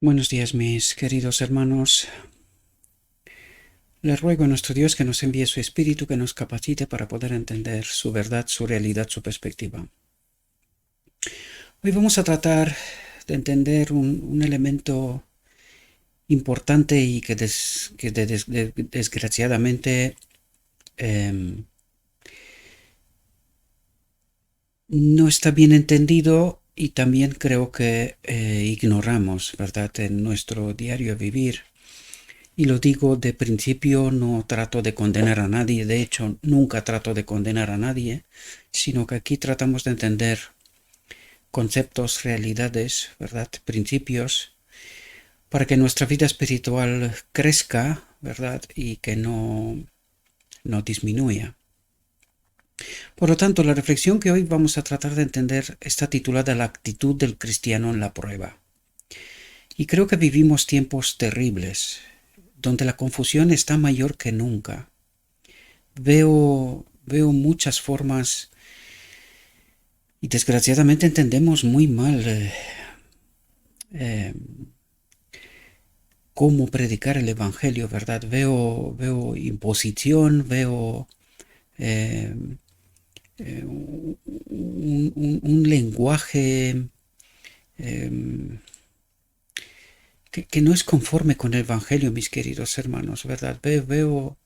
Buenos días, mis queridos hermanos. Le ruego a nuestro Dios que nos envíe su Espíritu, que nos capacite para poder entender su verdad, su realidad, su perspectiva. Hoy vamos a tratar de entender un elemento importante y que, desgraciadamente no está bien entendido y también creo que ignoramos, ¿verdad?, en nuestro diario vivir. Y lo digo de principio, no trato de condenar a nadie, de hecho nunca trato de condenar a nadie, sino que aquí tratamos de entender conceptos, realidades, ¿verdad?, principios, para que nuestra vida espiritual crezca, ¿verdad?, y que no disminuya. Por lo tanto, la reflexión que hoy vamos a tratar de entender está titulada La actitud del cristiano en la prueba. Y creo que vivimos tiempos terribles, donde la confusión está mayor que nunca. Veo muchas formas y desgraciadamente entendemos muy mal eh, cómo predicar el Evangelio, ¿verdad? Veo imposición, veo eh, un lenguaje que no es conforme con el Evangelio, mis queridos hermanos, ¿verdad? Veo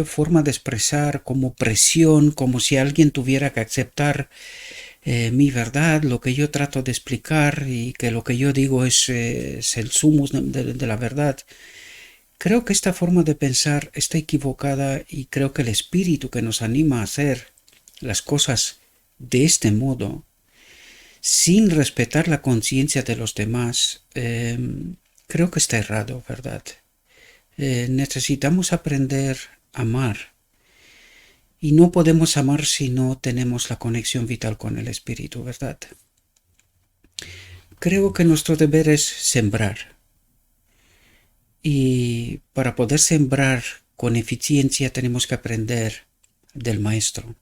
forma de expresar como presión, como si alguien tuviera que aceptar mi verdad, lo que yo trato de explicar y que lo que yo digo es el sumus de la verdad. Creo que esta forma de pensar está equivocada y creo que el espíritu que nos anima a hacer las cosas de este modo, sin respetar la conciencia de los demás, creo que está errado, ¿verdad? Necesitamos aprender a amar. Y no podemos amar si no tenemos la conexión vital con el Espíritu, ¿verdad? Creo que nuestro deber es sembrar. Y para poder sembrar con eficiencia tenemos que aprender del Maestro.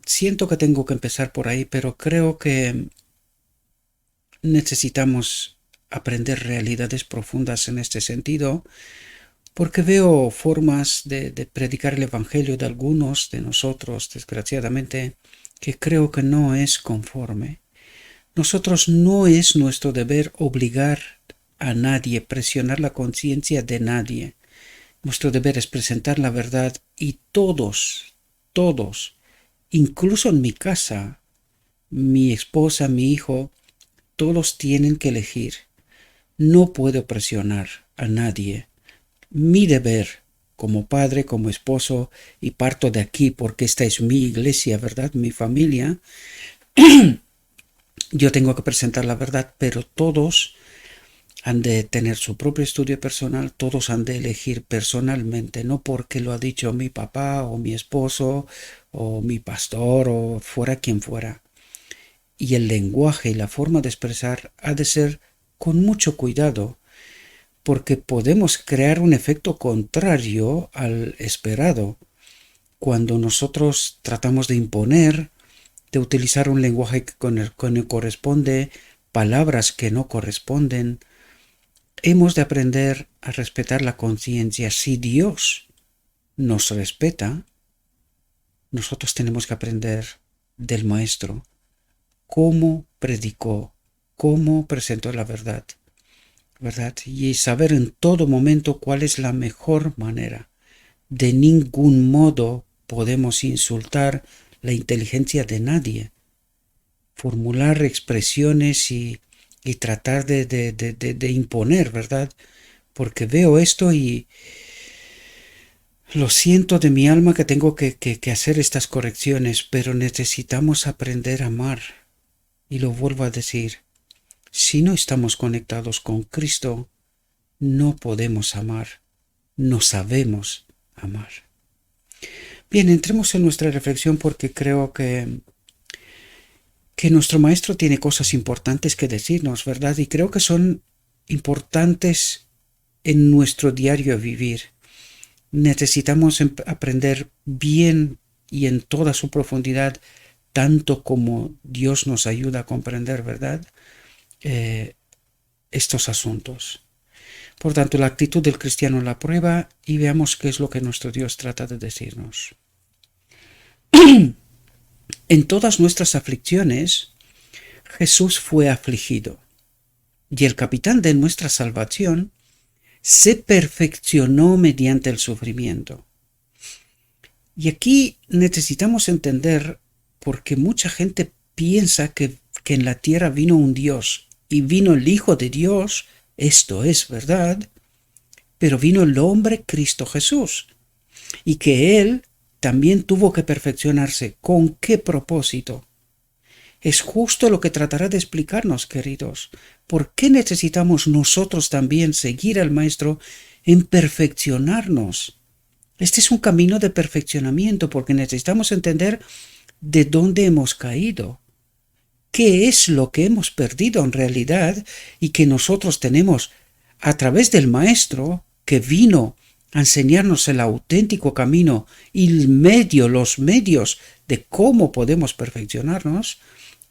Siento que tengo que empezar por ahí, pero creo que necesitamos aprender realidades profundas en este sentido, porque veo formas de predicar el Evangelio de algunos de nosotros, desgraciadamente, que creo que no es conforme. Nosotros no es nuestro deber obligar a nadie, presionar la conciencia de nadie. Nuestro deber es presentar la verdad y todos, incluso en mi casa, mi esposa, mi hijo, todos tienen que elegir. No puedo presionar a nadie. Mi deber como padre, como esposo, y parto de aquí porque esta es mi iglesia, ¿verdad?, mi familia, yo tengo que presentar la verdad, pero todos han de tener su propio estudio personal, todos han de elegir personalmente, no porque lo ha dicho mi papá o mi esposo o mi pastor o fuera quien fuera. Y el lenguaje y la forma de expresar ha de ser con mucho cuidado, porque podemos crear un efecto contrario al esperado cuando nosotros tratamos de imponer, de utilizar un lenguaje con el que no corresponde, palabras que no corresponden. Hemos de aprender a respetar la conciencia. Si Dios nos respeta, nosotros tenemos que aprender del Maestro cómo predicó, cómo presentó la verdad, ¿verdad? Y saber en todo momento cuál es la mejor manera. De ningún modo podemos insultar la inteligencia de nadie. Formular expresiones y tratar de imponer, ¿verdad? Porque veo esto y lo siento de mi alma que tengo que hacer estas correcciones, pero necesitamos aprender a amar. Y lo vuelvo a decir, si no estamos conectados con Cristo, no podemos amar, no sabemos amar. Bien, entremos en nuestra reflexión porque creo que nuestro maestro tiene cosas importantes que decirnos, ¿verdad? Y creo que son importantes en nuestro diario vivir. Necesitamos aprender bien y en toda su profundidad, tanto como Dios nos ayuda a comprender, ¿verdad? estos asuntos. Por tanto, la actitud del cristiano en la prueba, y veamos qué es lo que nuestro Dios trata de decirnos. En todas nuestras aflicciones, Jesús fue afligido, y el capitán de nuestra salvación se perfeccionó mediante el sufrimiento. Y aquí necesitamos entender, porque mucha gente piensa que en la tierra vino un Dios, y vino el Hijo de Dios, esto es verdad, pero vino el hombre Cristo Jesús, y que Él también tuvo que perfeccionarse. ¿Con qué propósito? Es justo lo que tratará de explicarnos, queridos. ¿Por qué necesitamos nosotros también seguir al Maestro en perfeccionarnos? Este es un camino de perfeccionamiento porque necesitamos entender de dónde hemos caído, qué es lo que hemos perdido en realidad y que nosotros tenemos a través del Maestro que vino a enseñarnos el auténtico camino y los medios de cómo podemos perfeccionarnos,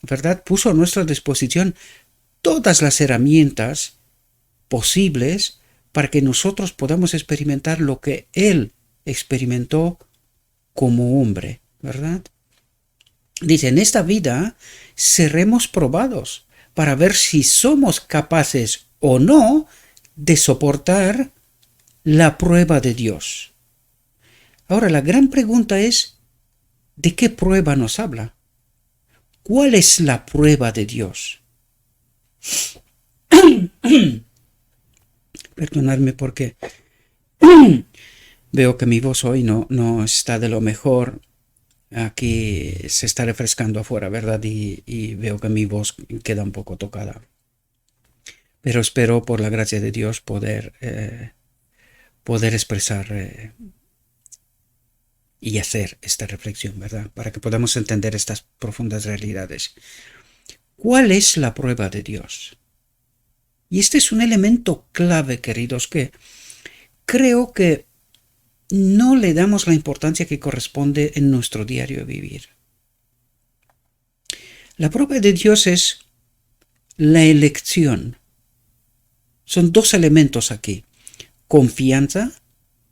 ¿verdad? Puso a nuestra disposición todas las herramientas posibles para que nosotros podamos experimentar lo que Él experimentó como hombre, ¿verdad? Dice, en esta vida seremos probados para ver si somos capaces o no de soportar la prueba de Dios. Ahora, la gran pregunta es, ¿de qué prueba nos habla? ¿Cuál es la prueba de Dios? Perdonadme porque veo que mi voz hoy no está de lo mejor. Aquí se está refrescando afuera, ¿verdad? Y veo que mi voz queda un poco tocada. Pero espero, por la gracia de Dios, poder expresar y hacer esta reflexión, ¿verdad? Para que podamos entender estas profundas realidades. ¿Cuál es la prueba de Dios? Y este es un elemento clave, queridos, que creo que no le damos la importancia que corresponde en nuestro diario vivir. La prueba de Dios es la elección. Son dos elementos aquí, confianza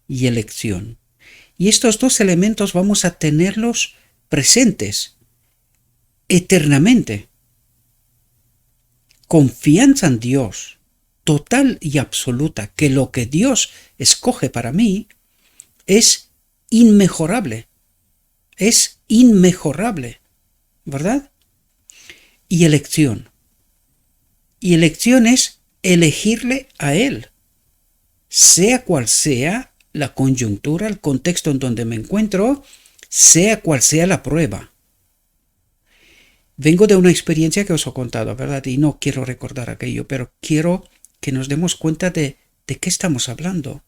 y elección. Y estos dos elementos vamos a tenerlos presentes eternamente. Confianza en Dios, total y absoluta, que lo que Dios escoge para mí es inmejorable, ¿verdad? Y elección. Y elección es elegirle a Él, sea cual sea la coyuntura, el contexto en donde me encuentro, sea cual sea la prueba. Vengo de una experiencia que os he contado, ¿verdad? Y no quiero recordar aquello, pero quiero que nos demos cuenta de qué estamos hablando.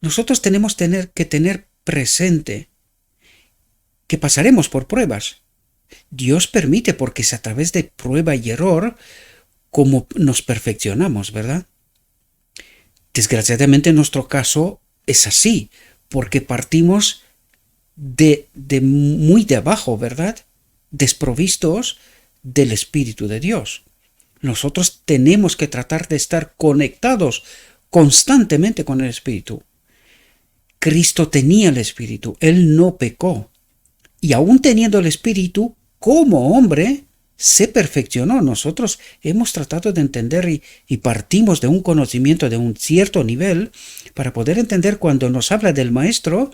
Nosotros tenemos que tener presente que pasaremos por pruebas. Dios permite porque es a través de prueba y error como nos perfeccionamos, ¿verdad? Desgraciadamente en nuestro caso es así, porque partimos de muy de abajo, ¿verdad? Desprovistos del Espíritu de Dios. Nosotros tenemos que tratar de estar conectados constantemente con el Espíritu. Cristo tenía el Espíritu, Él no pecó. Y aún teniendo el Espíritu, como hombre, se perfeccionó. Nosotros hemos tratado de entender y partimos de un conocimiento de un cierto nivel para poder entender cuando nos habla del Maestro,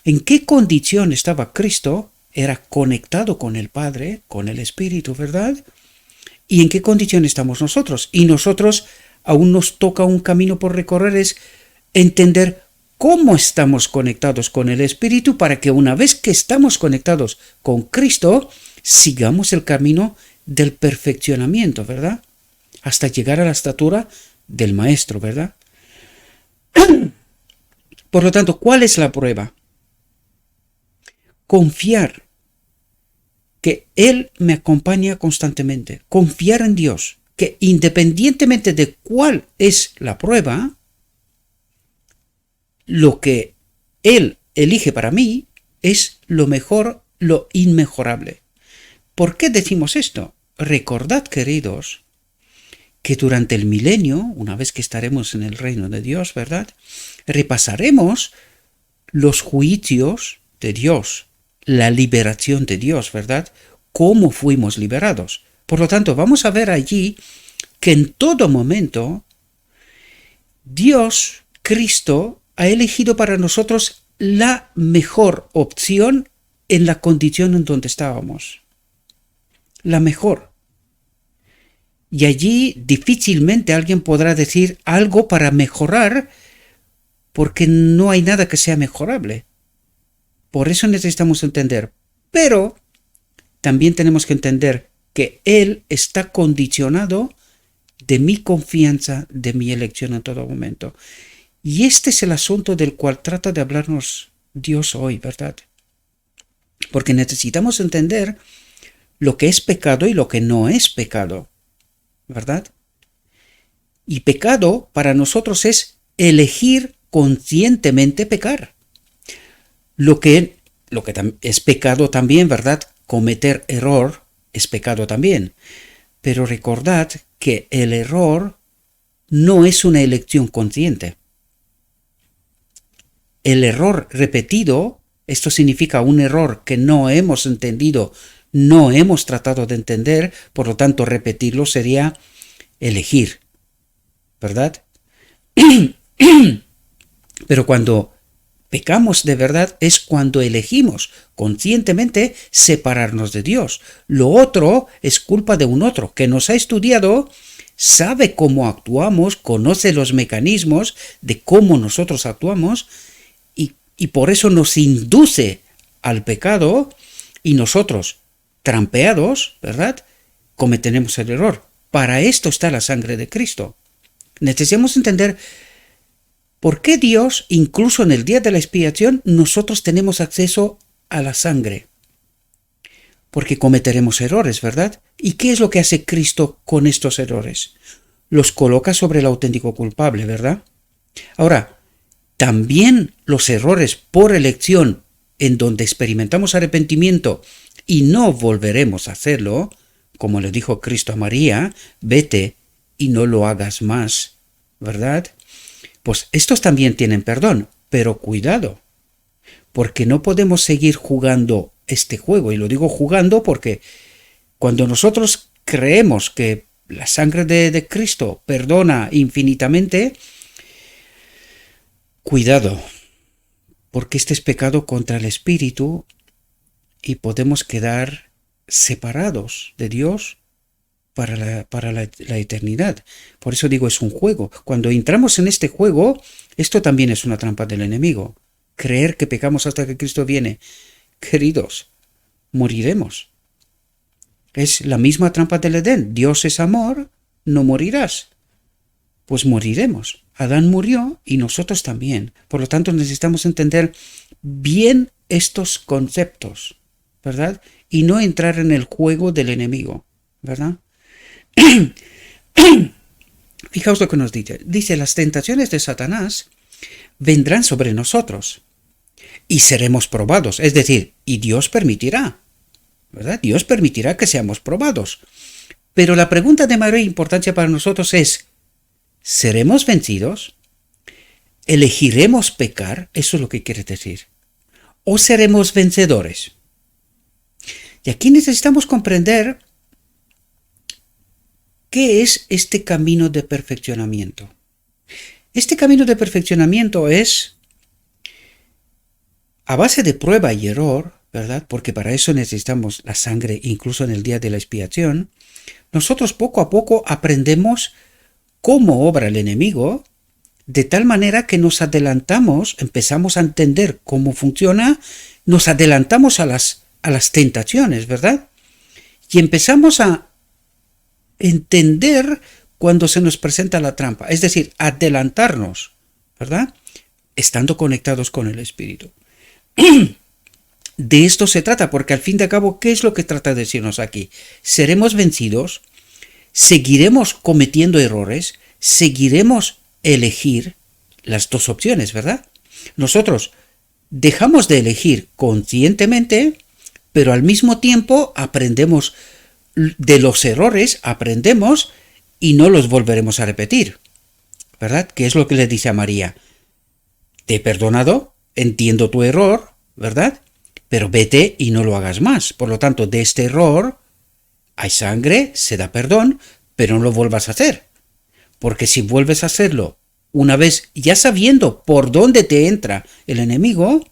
en qué condición estaba Cristo. Era conectado con el Padre, con el Espíritu, ¿verdad? ¿Y en qué condición estamos nosotros? Y nosotros aún nos toca un camino por recorrer, es entender cómo estamos conectados con el Espíritu para que una vez que estamos conectados con Cristo, sigamos el camino del perfeccionamiento, ¿verdad? Hasta llegar a la estatura del Maestro, ¿verdad? Por lo tanto, ¿cuál es la prueba? Confiar que Él me acompaña constantemente. Confiar en Dios, que independientemente de cuál es la prueba, lo que Él elige para mí es lo mejor, lo inmejorable. ¿Por qué decimos esto? Recordad, queridos, que durante el milenio, una vez que estaremos en el reino de Dios, ¿verdad? Repasaremos los juicios de Dios, la liberación de Dios, ¿verdad? Cómo fuimos liberados. Por lo tanto, vamos a ver allí que en todo momento Dios, Cristo, ha elegido para nosotros la mejor opción en la condición en donde estábamos. La mejor. Y allí difícilmente alguien podrá decir algo para mejorar, porque no hay nada que sea mejorable. Por eso necesitamos entender. Pero también tenemos que entender que Él está condicionado de mi confianza, de mi elección en todo momento. Y este es el asunto del cual trata de hablarnos Dios hoy, ¿verdad? Porque necesitamos entender lo que es pecado y lo que no es pecado, ¿verdad? Y pecado para nosotros es elegir conscientemente pecar. Lo que es pecado también, ¿verdad? Cometer error es pecado también. Pero recordad que el error no es una elección consciente. El error repetido, esto significa un error que no hemos entendido, no hemos tratado de entender, por lo tanto repetirlo sería elegir, ¿verdad? Pero cuando pecamos de verdad es cuando elegimos conscientemente separarnos de Dios. Lo otro es culpa de un otro que nos ha estudiado, sabe cómo actuamos, conoce los mecanismos de cómo nosotros actuamos y por eso nos induce al pecado y nosotros, trampeados, ¿verdad?, cometemos el error. Para esto está la sangre de Cristo. Necesitamos entender por qué Dios, incluso en el día de la expiación, nosotros tenemos acceso a la sangre. Porque cometeremos errores, ¿verdad? ¿Y qué es lo que hace Cristo con estos errores? Los coloca sobre el auténtico culpable, ¿verdad? Ahora, también los errores por elección en donde experimentamos arrepentimiento y no volveremos a hacerlo, como le dijo Cristo a María, vete y no lo hagas más, ¿verdad? Pues estos también tienen perdón, pero cuidado, porque no podemos seguir jugando este juego, y lo digo jugando porque cuando nosotros creemos que la sangre de Cristo perdona infinitamente, cuidado, porque este es pecado contra el Espíritu y podemos quedar separados de Dios para la eternidad. Por eso digo, es un juego. Cuando entramos en este juego, esto también es una trampa del enemigo. Creer que pecamos hasta que Cristo viene. Queridos, moriremos. Es la misma trampa del Edén. Dios es amor, no morirás. Pues moriremos. Adán murió y nosotros también. Por lo tanto, necesitamos entender bien estos conceptos, ¿verdad? Y no entrar en el juego del enemigo, ¿verdad? Fijaos lo que nos dice. Dice, las tentaciones de Satanás vendrán sobre nosotros y seremos probados. Es decir, y Dios permitirá, ¿verdad? Dios permitirá que seamos probados. Pero la pregunta de mayor importancia para nosotros es, ¿seremos vencidos? ¿Elegiremos pecar? Eso es lo que quiere decir. ¿O seremos vencedores? Y aquí necesitamos comprender ¿qué es este camino de perfeccionamiento? Este camino de perfeccionamiento es a base de prueba y error, ¿verdad? Porque para eso necesitamos la sangre, incluso en el día de la expiación. Nosotros poco a poco aprendemos cómo obra el enemigo, de tal manera que nos adelantamos, empezamos a entender cómo funciona, nos adelantamos a las tentaciones, ¿verdad? Y empezamos a entender cuando se nos presenta la trampa, es decir, adelantarnos, ¿verdad? Estando conectados con el Espíritu. De esto se trata, porque al fin de cabo, ¿qué es lo que trata de decirnos aquí? ¿Seremos vencidos? ¿Seguiremos cometiendo errores? ¿Seguiremos elegir las dos opciones, verdad? Nosotros dejamos de elegir conscientemente, pero al mismo tiempo aprendemos de los errores, aprendemos y no los volveremos a repetir, ¿verdad? Que es lo que le dice a María. Te he perdonado, entiendo tu error, ¿verdad? Pero vete y no lo hagas más. Por lo tanto, de este error hay sangre, se da perdón, pero no lo vuelvas a hacer. Porque si vuelves a hacerlo una vez, ya sabiendo por dónde te entra el enemigo,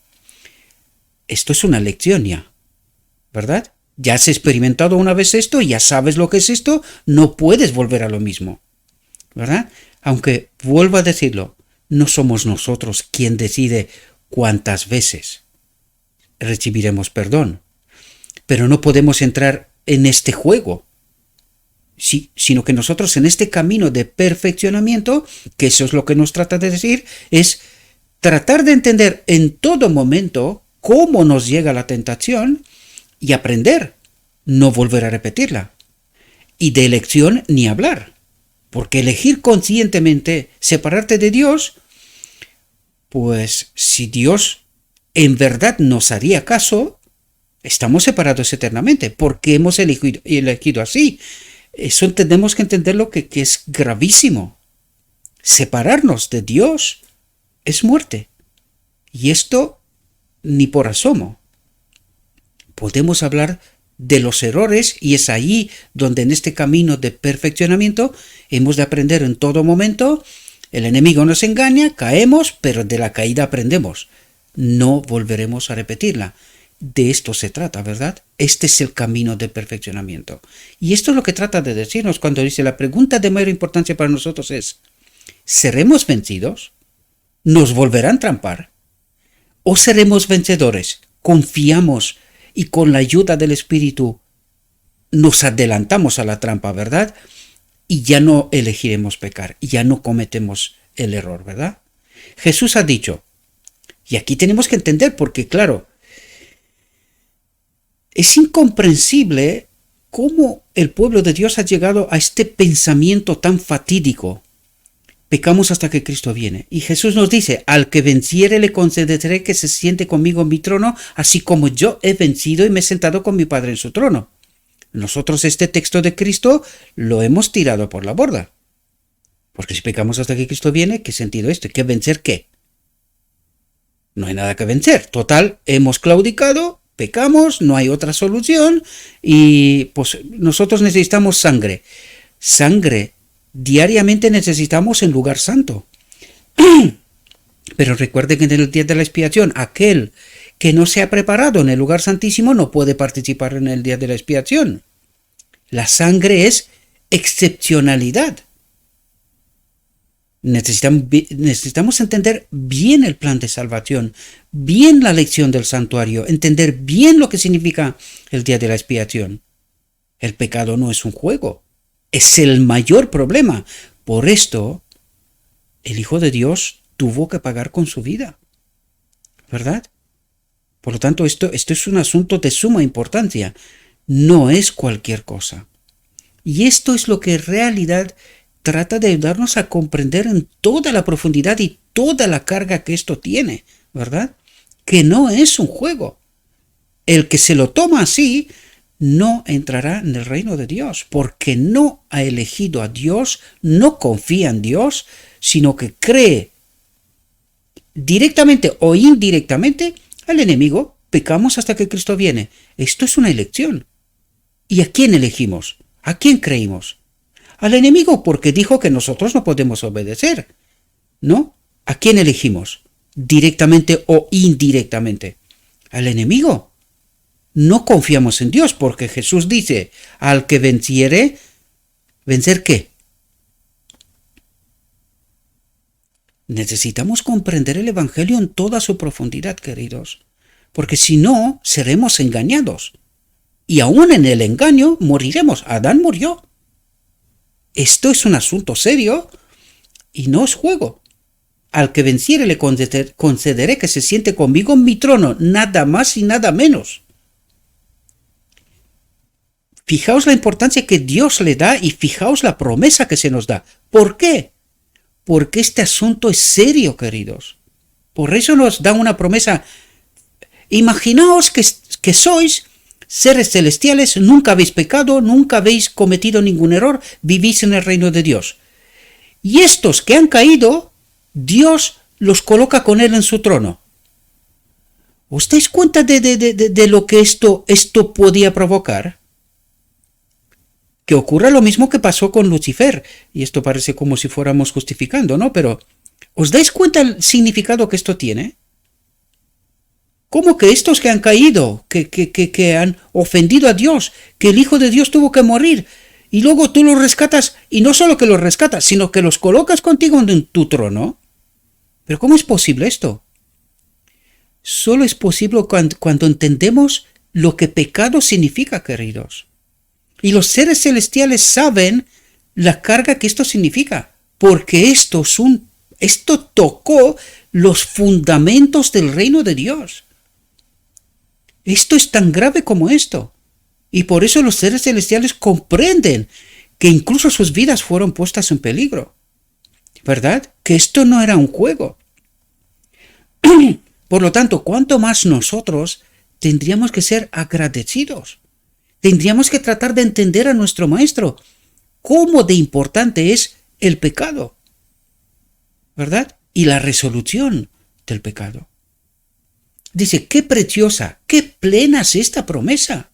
esto es una lección ya, ¿verdad? Ya has experimentado una vez esto, ya sabes lo que es esto, no puedes volver a lo mismo, ¿verdad? Aunque, vuelvo a decirlo, no somos nosotros quien decide cuántas veces recibiremos perdón, pero no podemos entrar en este juego, sí, sino que nosotros en este camino de perfeccionamiento, que eso es lo que nos trata de decir, es tratar de entender en todo momento cómo nos llega la tentación y aprender, no volver a repetirla. Y de elección ni hablar, porque elegir conscientemente separarte de Dios, pues si Dios en verdad nos haría caso, estamos separados eternamente, porque hemos elegido así. Eso tenemos que entenderlo que es gravísimo. Separarnos de Dios es muerte. Y esto ni por asomo. Podemos hablar de los errores y es ahí donde en este camino de perfeccionamiento hemos de aprender en todo momento. El enemigo nos engaña, caemos, pero de la caída aprendemos. No volveremos a repetirla. De esto se trata, ¿verdad? Este es el camino de perfeccionamiento. Y esto es lo que trata de decirnos cuando dice la pregunta de mayor importancia para nosotros es, ¿seremos vencidos? ¿Nos volverán a trampar? ¿O seremos vencedores? Confiamos y con la ayuda del Espíritu nos adelantamos a la trampa, ¿verdad? Y ya no elegiremos pecar, ya no cometemos el error, ¿verdad? Jesús ha dicho, y aquí tenemos que entender porque, claro, es incomprensible cómo el pueblo de Dios ha llegado a este pensamiento tan fatídico. Pecamos hasta que Cristo viene. Y Jesús nos dice, al que venciere le concederé que se siente conmigo en mi trono, así como yo he vencido y me he sentado con mi Padre en su trono. Nosotros este texto de Cristo lo hemos tirado por la borda. Porque si pecamos hasta que Cristo viene, ¿qué sentido es este? ¿Qué vencer qué? No hay nada que vencer. Total, hemos claudicado, pecamos, no hay otra solución y pues nosotros necesitamos sangre. Sangre diariamente necesitamos en lugar santo. Pero recuerde que en el día de la expiación, aquel que no se ha preparado en el lugar santísimo no puede participar en el día de la expiación. La sangre es excepcionalidad. Necesitamos entender bien el plan de salvación, bien la lección del santuario, entender bien lo que significa el día de la expiación. El pecado no es un juego, es el mayor problema. Por esto, el Hijo de Dios tuvo que pagar con su vida, ¿verdad? Por lo tanto, esto es un asunto de suma importancia, no es cualquier cosa. Y esto es lo que en realidad trata de ayudarnos a comprender en toda la profundidad y toda la carga que esto tiene, ¿verdad? Que no es un juego. El que se lo toma así no entrará en el reino de Dios, porque no ha elegido a Dios, no confía en Dios, sino que cree directamente o indirectamente al enemigo. Pecamos hasta que Cristo viene. Esto es una elección. ¿Y a quién elegimos? ¿A quién creímos? Al enemigo, porque dijo que nosotros no podemos obedecer, ¿no? ¿A quién elegimos? Directamente o indirectamente. Al enemigo. No confiamos en Dios, porque Jesús dice, al que venciere, ¿vencer qué? Necesitamos comprender el Evangelio en toda su profundidad, queridos, porque si no, seremos engañados. Y aún en el engaño moriremos. Adán murió. Esto es un asunto serio y no es juego. Al que venciere le concederé que se siente conmigo en mi trono, nada más y nada menos. Fijaos la importancia que Dios le da y fijaos la promesa que se nos da. ¿Por qué? Porque este asunto es serio, queridos. Por eso nos da una promesa. Imaginaos que sois seres celestiales, nunca habéis pecado, nunca habéis cometido ningún error, vivís en el reino de Dios. Y estos que han caído, Dios los coloca con él en su trono. ¿Os dais cuenta de lo que esto podía provocar? Que ocurra lo mismo que pasó con Lucifer. Y esto parece como si fuéramos justificando, ¿no? Pero ¿os dais cuenta el significado que esto tiene? ¿Cómo que estos que han caído, que han ofendido a Dios, que el Hijo de Dios tuvo que morir, y luego tú los rescatas, y no solo que los rescatas, sino que los colocas contigo en tu trono? ¿Pero cómo es posible esto? Solo es posible cuando entendemos lo que pecado significa, queridos. Y los seres celestiales saben la carga que esto significa, porque esto tocó los fundamentos del reino de Dios. Esto es tan grave como esto. Y por eso los seres celestiales comprenden que incluso sus vidas fueron puestas en peligro. ¿Verdad? Que esto no era un juego. Por lo tanto, ¿cuánto más nosotros tendríamos que ser agradecidos? Tendríamos que tratar de entender a nuestro Maestro cómo de importante es el pecado, ¿verdad? Y la resolución del pecado. Dice, qué preciosa, qué plena es esta promesa.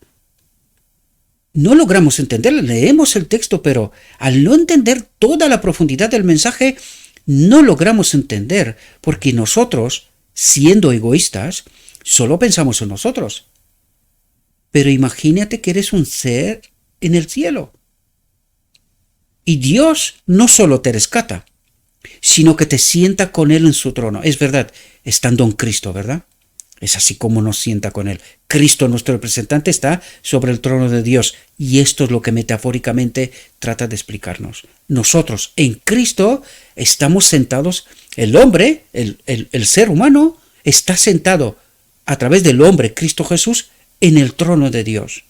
No logramos entenderla, leemos el texto, pero al no entender toda la profundidad del mensaje, no logramos entender, porque nosotros, siendo egoístas, solo pensamos en nosotros. Pero imagínate que eres un ser en el cielo. Y Dios no solo te rescata, sino que te sienta con Él en su trono. Es verdad, estando en Cristo, ¿verdad? Es así como nos sienta con Él. Cristo, nuestro representante, está sobre el trono de Dios. Y esto es lo que metafóricamente trata de explicarnos. Nosotros en Cristo estamos sentados, el hombre, el ser humano, está sentado a través del hombre, Cristo Jesús, en el trono de Dios.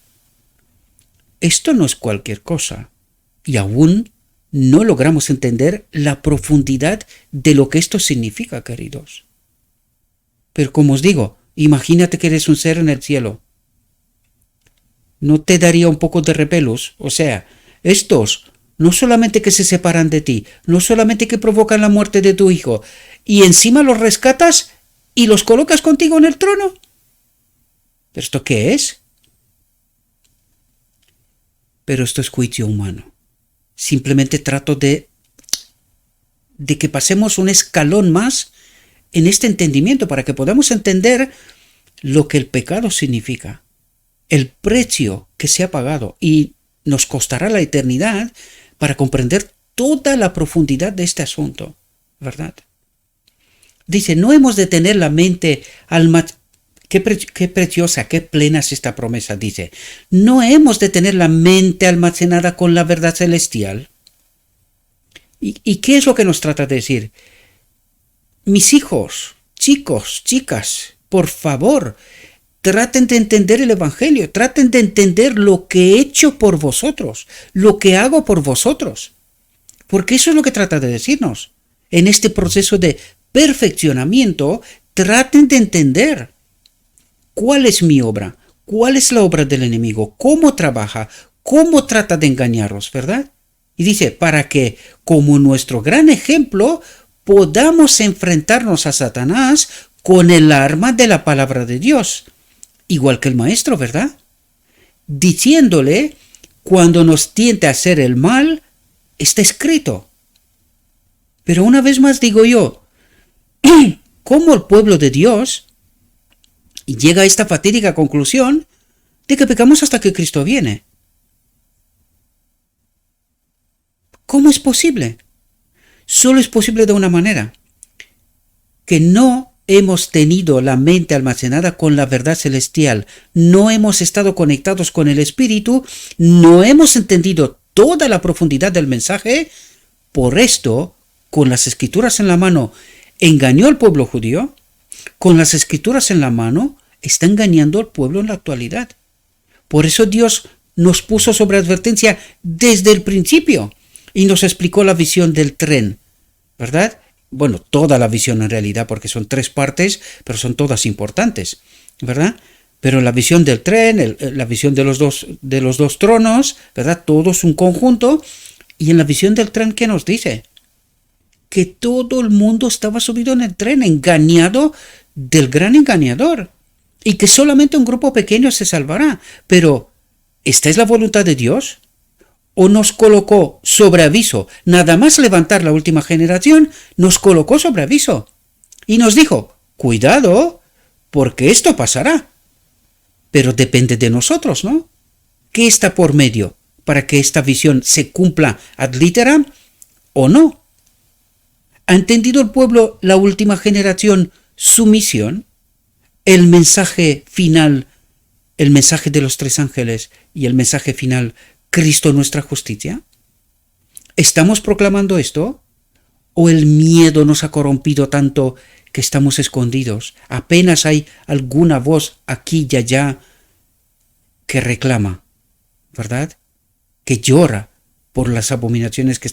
Esto no es cualquier cosa. Y aún no logramos entender la profundidad de lo que esto significa, queridos. Pero como os digo, imagínate que eres un ser en el cielo. ¿No te daría un poco de repelús? O sea, estos no solamente que se separan de ti, no solamente que provocan la muerte de tu hijo, y encima los rescatas y los colocas contigo en el trono. ¿Pero esto qué es? Pero esto es juicio humano. Simplemente trato de que pasemos un escalón más en este entendimiento para que podamos entender lo que el pecado significa, el precio que se ha pagado, y nos costará la eternidad para comprender toda la profundidad de este asunto, ¿verdad? Dice, no hemos de tener la mente qué preciosa, qué plena es esta promesa, dice. No hemos de tener la mente almacenada con la verdad celestial. ¿Y qué es lo que nos trata de decir? Mis hijos, chicos, chicas, por favor, traten de entender el Evangelio, traten de entender lo que he hecho por vosotros, lo que hago por vosotros. Porque eso es lo que trata de decirnos. En este proceso de perfeccionamiento, traten de entender cuál es mi obra, cuál es la obra del enemigo, cómo trabaja, cómo trata de engañaros, ¿verdad? Y dice, para que, como nuestro gran ejemplo, podamos enfrentarnos a Satanás con el arma de la palabra de Dios, igual que el maestro, ¿verdad? Diciéndole, cuando nos tiente a hacer el mal, está escrito. Pero una vez más digo yo, ¿cómo el pueblo de Dios llega a esta fatídica conclusión de que pecamos hasta que Cristo viene? ¿Cómo es posible? Solo es posible de una manera, que no hemos tenido la mente almacenada con la verdad celestial, no hemos estado conectados con el Espíritu, no hemos entendido toda la profundidad del mensaje. Por esto, con las Escrituras en la mano, engañó al pueblo judío, con las Escrituras en la mano, está engañando al pueblo en la actualidad. Por eso Dios nos puso sobre advertencia desde el principio y nos explicó la visión del tren, ¿verdad? Bueno, toda la visión en realidad, porque son 3 partes, pero son todas importantes, ¿verdad? Pero la visión del tren, la visión de los dos tronos, ¿verdad? Todo es un conjunto. Y en la visión del tren, ¿qué nos dice? Que todo el mundo estaba subido en el tren, engañado del gran engañador. Y que solamente un grupo pequeño se salvará. Pero, ¿esta es la voluntad de Dios? ¿O nos colocó sobre aviso? Nada más levantar la última generación, nos colocó sobre aviso. Y nos dijo, cuidado, porque esto pasará. Pero depende de nosotros, ¿no? ¿Qué está por medio para que esta visión se cumpla ad literam o no? ¿Ha entendido el pueblo, la última generación, su misión? El mensaje final, el mensaje de los tres ángeles y el mensaje final, Cristo nuestra justicia. ¿Estamos proclamando esto? ¿O el miedo nos ha corrompido tanto que estamos escondidos? Apenas hay alguna voz aquí y allá que reclama, ¿verdad? Que llora por las abominaciones que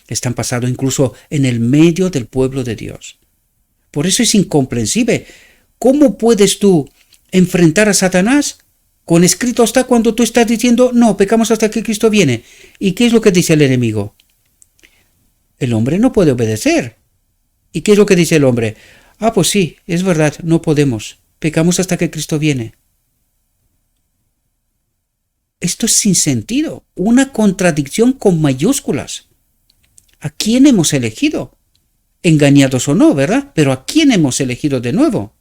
están pasando incluso en el medio del pueblo de Dios. Por eso es incomprensible. ¿Cómo puedes tú enfrentar a Satanás? Con escrito está cuando tú estás diciendo, no, pecamos hasta que Cristo viene. ¿Y qué es lo que dice el enemigo? El hombre no puede obedecer. ¿Y qué es lo que dice el hombre? Ah, pues sí, es verdad, no podemos. Pecamos hasta que Cristo viene. Esto es sin sentido, una contradicción con mayúsculas. ¿A quién hemos elegido? Engañados o no, ¿verdad? Pero ¿a quién hemos elegido de nuevo?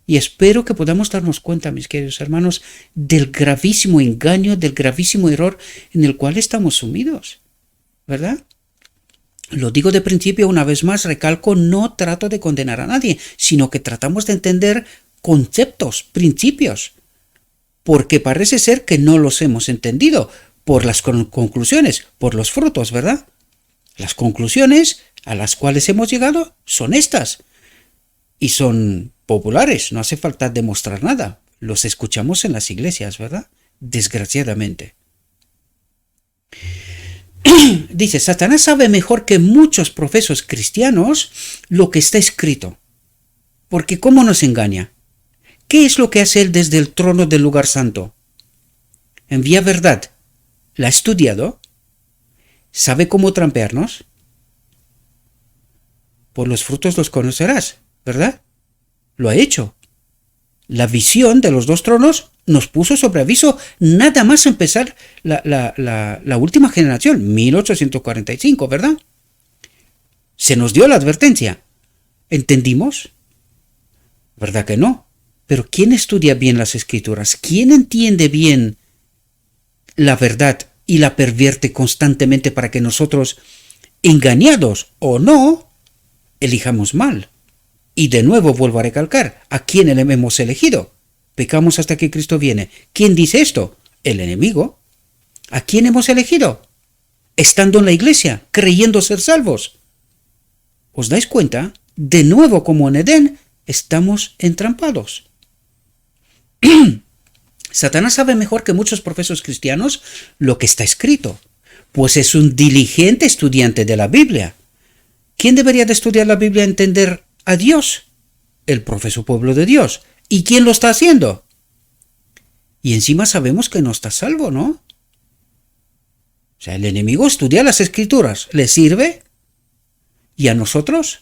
Y espero que podamos darnos cuenta, mis queridos hermanos, del gravísimo engaño, del gravísimo error en el cual estamos sumidos, ¿verdad? Lo digo de principio, una vez más, recalco, no trato de condenar a nadie, sino que tratamos de entender conceptos, principios, porque parece ser que no los hemos entendido por las conclusiones, por los frutos, ¿verdad? Las conclusiones a las cuales hemos llegado son estas, y son populares, no hace falta demostrar nada. Los escuchamos en las iglesias, ¿verdad? Desgraciadamente. Dice, Satanás sabe mejor que muchos profesos cristianos lo que está escrito. Porque ¿cómo nos engaña? ¿Qué es lo que hace él desde el trono del lugar santo? Envía verdad. ¿La ha estudiado? ¿Sabe cómo trampearnos? Por los frutos los conocerás, ¿verdad? Lo ha hecho. La visión de los dos tronos nos puso sobre aviso nada más empezar la última generación, 1845, ¿verdad? Se nos dio la advertencia. ¿Entendimos? ¿Verdad que no? Pero ¿quién estudia bien las escrituras? ¿Quién entiende bien la verdad y la pervierte constantemente para que nosotros, engañados o no, elijamos mal? Y de nuevo vuelvo a recalcar, ¿a quién hemos elegido? Pecamos hasta que Cristo viene. ¿Quién dice esto? El enemigo. ¿A quién hemos elegido? Estando en la iglesia, creyendo ser salvos. ¿Os dais cuenta? De nuevo, como en Edén, estamos entrampados. Satanás sabe mejor que muchos profesos cristianos lo que está escrito, pues es un diligente estudiante de la Biblia. ¿Quién debería de estudiar la Biblia y entender a Dios? El profeso pueblo de Dios. ¿Y quién lo está haciendo? Y encima sabemos que no está salvo, ¿no? O sea, el enemigo estudia las escrituras, ¿le sirve? ¿Y a nosotros?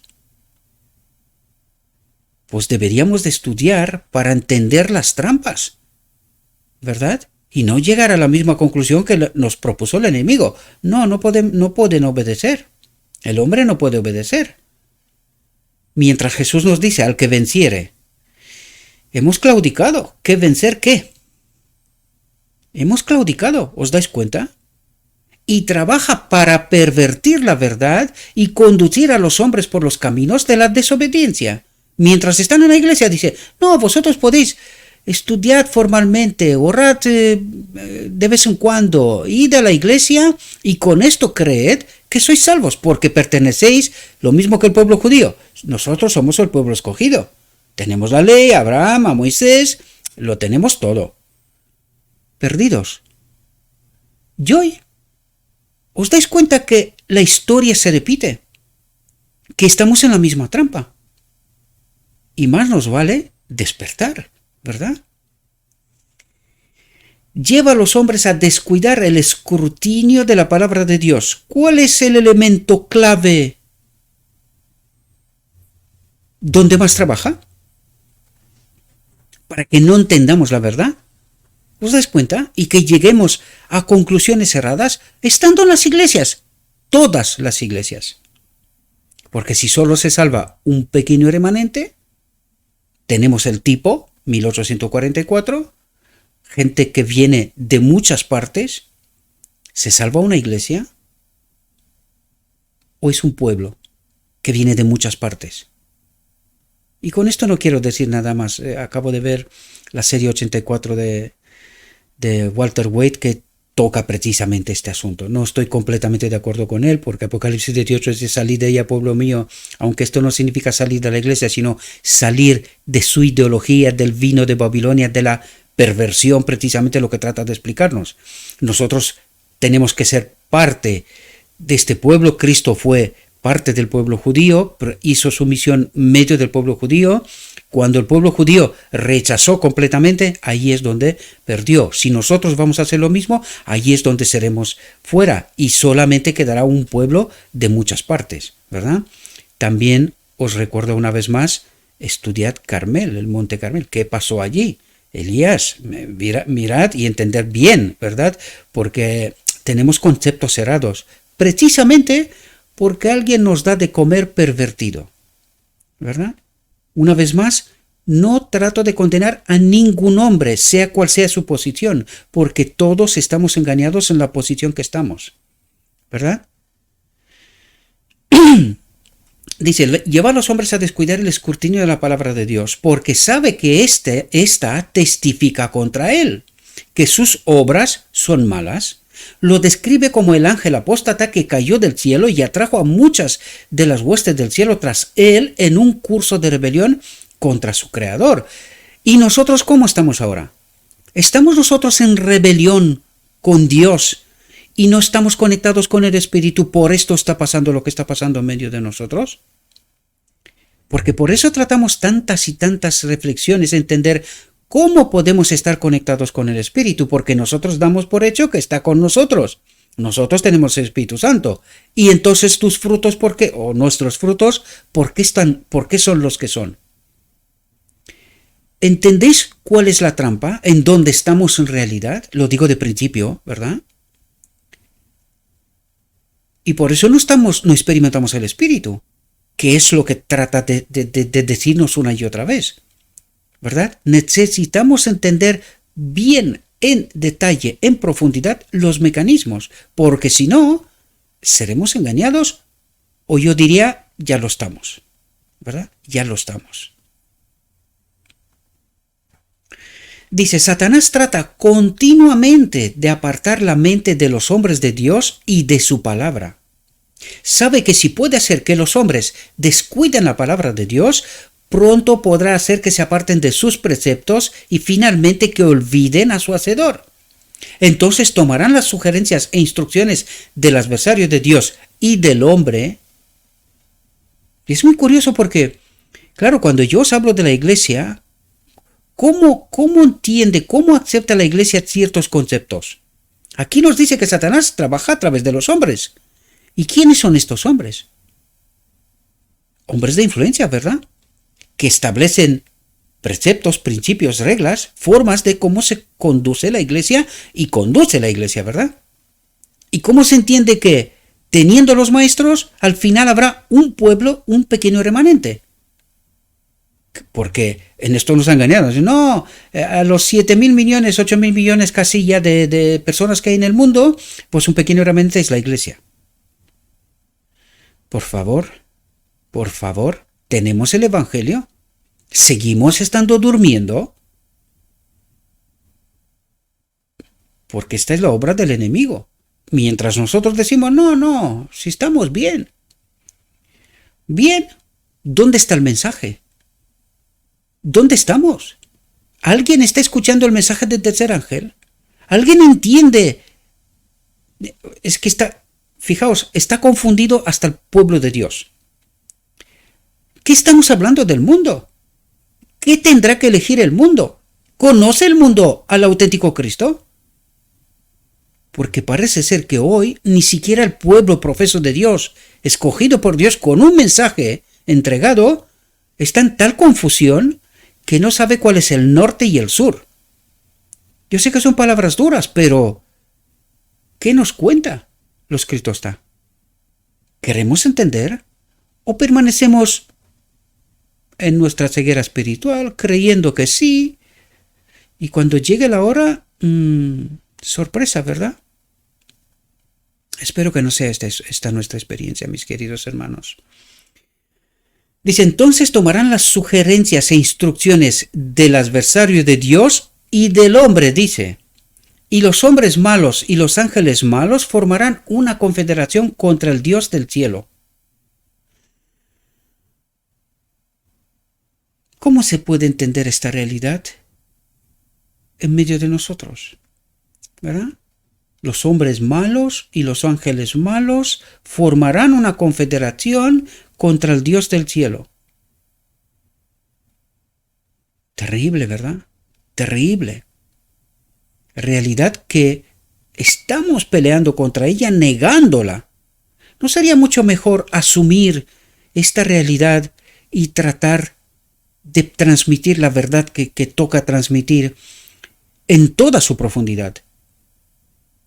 Pues deberíamos de estudiar para entender las trampas, ¿verdad? Y no llegar a la misma conclusión que nos propuso el enemigo. No pueden obedecer. El hombre no puede obedecer. Mientras Jesús nos dice al que venciere, hemos claudicado. ¿Qué vencer qué? Hemos claudicado, ¿os dais cuenta? Y trabaja para pervertir la verdad y conducir a los hombres por los caminos de la desobediencia. Mientras están en la iglesia dice, no, vosotros podéis estudiar formalmente, orad de vez en cuando, id a la iglesia y con esto creed que sois salvos, porque pertenecéis lo mismo que el pueblo judío. Nosotros somos el pueblo escogido. Tenemos la ley, a Abraham, a Moisés, lo tenemos todo. Perdidos. ¿Y hoy? ¿Os dais cuenta que la historia se repite? Que estamos en la misma trampa. Y más nos vale despertar, ¿verdad? lleva a los hombres a descuidar el escrutinio de la palabra de Dios. ¿Cuál es el elemento clave donde más trabaja? Para que no entendamos la verdad. ¿Os dais cuenta? Y que lleguemos a conclusiones erradas estando en las iglesias. Todas las iglesias. Porque si solo se salva un pequeño remanente, tenemos el tipo 1844, gente que viene de muchas partes. ¿Se salva una iglesia? ¿O es un pueblo que viene de muchas partes? Y con esto no quiero decir nada más. Acabo de ver la serie 84 de Walter Waite, que toca precisamente este asunto. No estoy completamente de acuerdo con él, porque Apocalipsis 18 es de salir de ella, pueblo mío, aunque esto no significa salir de la iglesia, sino salir de su ideología, del vino de Babilonia, de la perversión, precisamente lo que trata de explicarnos. Nosotros tenemos que ser parte de este pueblo. Cristo fue parte del pueblo judío, hizo su misión medio del pueblo judío. Cuando el pueblo judío rechazó completamente, ahí es donde perdió. Si nosotros vamos a hacer lo mismo, ahí es donde seremos fuera y solamente quedará un pueblo de muchas partes, ¿verdad? También os recuerdo una vez más, estudiad Carmel, el monte Carmel. ¿Qué pasó allí? Elías, mirad y entender bien, ¿verdad? Porque tenemos conceptos errados, precisamente porque alguien nos da de comer pervertido, ¿verdad? Una vez más, no trato de condenar a ningún hombre, sea cual sea su posición, porque todos estamos engañados en la posición que estamos, ¿verdad? Dice, lleva a los hombres a descuidar el escrutinio de la palabra de Dios, porque sabe que esta testifica contra él, que sus obras son malas. Lo describe como el ángel apóstata que cayó del cielo y atrajo a muchas de las huestes del cielo tras él en un curso de rebelión contra su creador. ¿Y nosotros cómo estamos ahora? ¿Estamos nosotros en rebelión con Dios y no estamos conectados con el Espíritu? ¿Por esto está pasando lo que está pasando en medio de nosotros? Porque por eso tratamos tantas y tantas reflexiones, entender ¿cómo podemos estar conectados con el Espíritu? Porque nosotros damos por hecho que está con nosotros. Nosotros tenemos el Espíritu Santo. Y entonces tus frutos, ¿por qué? O nuestros frutos, ¿por qué son los que son? ¿Entendéis cuál es la trampa? ¿En dónde estamos en realidad? Lo digo de principio, ¿verdad? Y por eso no experimentamos el Espíritu, que es lo que trata de decirnos una y otra vez. ¿Verdad? Necesitamos entender bien, en detalle, en profundidad, los mecanismos, porque si no, seremos engañados, o yo diría, ya lo estamos, ¿verdad? Ya lo estamos. Dice, Satanás trata continuamente de apartar la mente de los hombres de Dios y de su palabra. Sabe que si puede hacer que los hombres descuiden la palabra de Dios, pronto podrá hacer que se aparten de sus preceptos y finalmente que olviden a su Hacedor. Entonces tomarán las sugerencias e instrucciones del adversario de Dios y del hombre. Y es muy curioso porque, claro, cuando yo os hablo de la iglesia, ¿cómo entiende, cómo acepta la iglesia ciertos conceptos? Aquí nos dice que Satanás trabaja a través de los hombres. ¿Y quiénes son estos hombres? Hombres de influencia, ¿verdad? Que establecen preceptos, principios, reglas, formas de cómo se conduce la iglesia y conduce la iglesia, ¿verdad? ¿Y cómo se entiende que, teniendo los maestros, al final habrá un pueblo, un pequeño remanente? Porque en esto nos han engañado. No, a los 7.000 millones, 8.000 millones casi ya de personas que hay en el mundo, pues un pequeño remanente es la iglesia. Por favor, ¿tenemos el Evangelio? ¿Seguimos estando durmiendo? Porque esta es la obra del enemigo. Mientras nosotros decimos, no, si estamos bien. Bien, ¿dónde está el mensaje? ¿Dónde estamos? ¿Alguien está escuchando el mensaje del tercer ángel? ¿Alguien entiende? Es que fijaos, está confundido hasta el pueblo de Dios. ¿Qué estamos hablando del mundo? ¿Qué tendrá que elegir el mundo? ¿Conoce el mundo al auténtico Cristo? porque parece ser que hoy ni siquiera el pueblo profeso de Dios, escogido por Dios con un mensaje entregado, está en tal confusión que no sabe cuál es el norte y el sur. Yo sé que son palabras duras, pero ¿qué nos cuenta lo escrito está? ¿Queremos entender? ¿O permanecemos en nuestra ceguera espiritual creyendo que sí? Y cuando llegue la hora, sorpresa, ¿verdad? Espero que no sea esta nuestra experiencia, mis queridos hermanos. Dice, entonces tomarán las sugerencias e instrucciones del adversario de Dios y del hombre, dice. Y los hombres malos y los ángeles malos formarán una confederación contra el Dios del cielo. ¿Cómo se puede entender esta realidad en medio de nosotros? ¿Verdad? Los hombres malos y los ángeles malos formarán una confederación contra el Dios del cielo. Terrible, ¿verdad? Terrible. Realidad que estamos peleando contra ella, negándola. ¿No sería mucho mejor asumir esta realidad y tratar de transmitir la verdad que toca transmitir en toda su profundidad?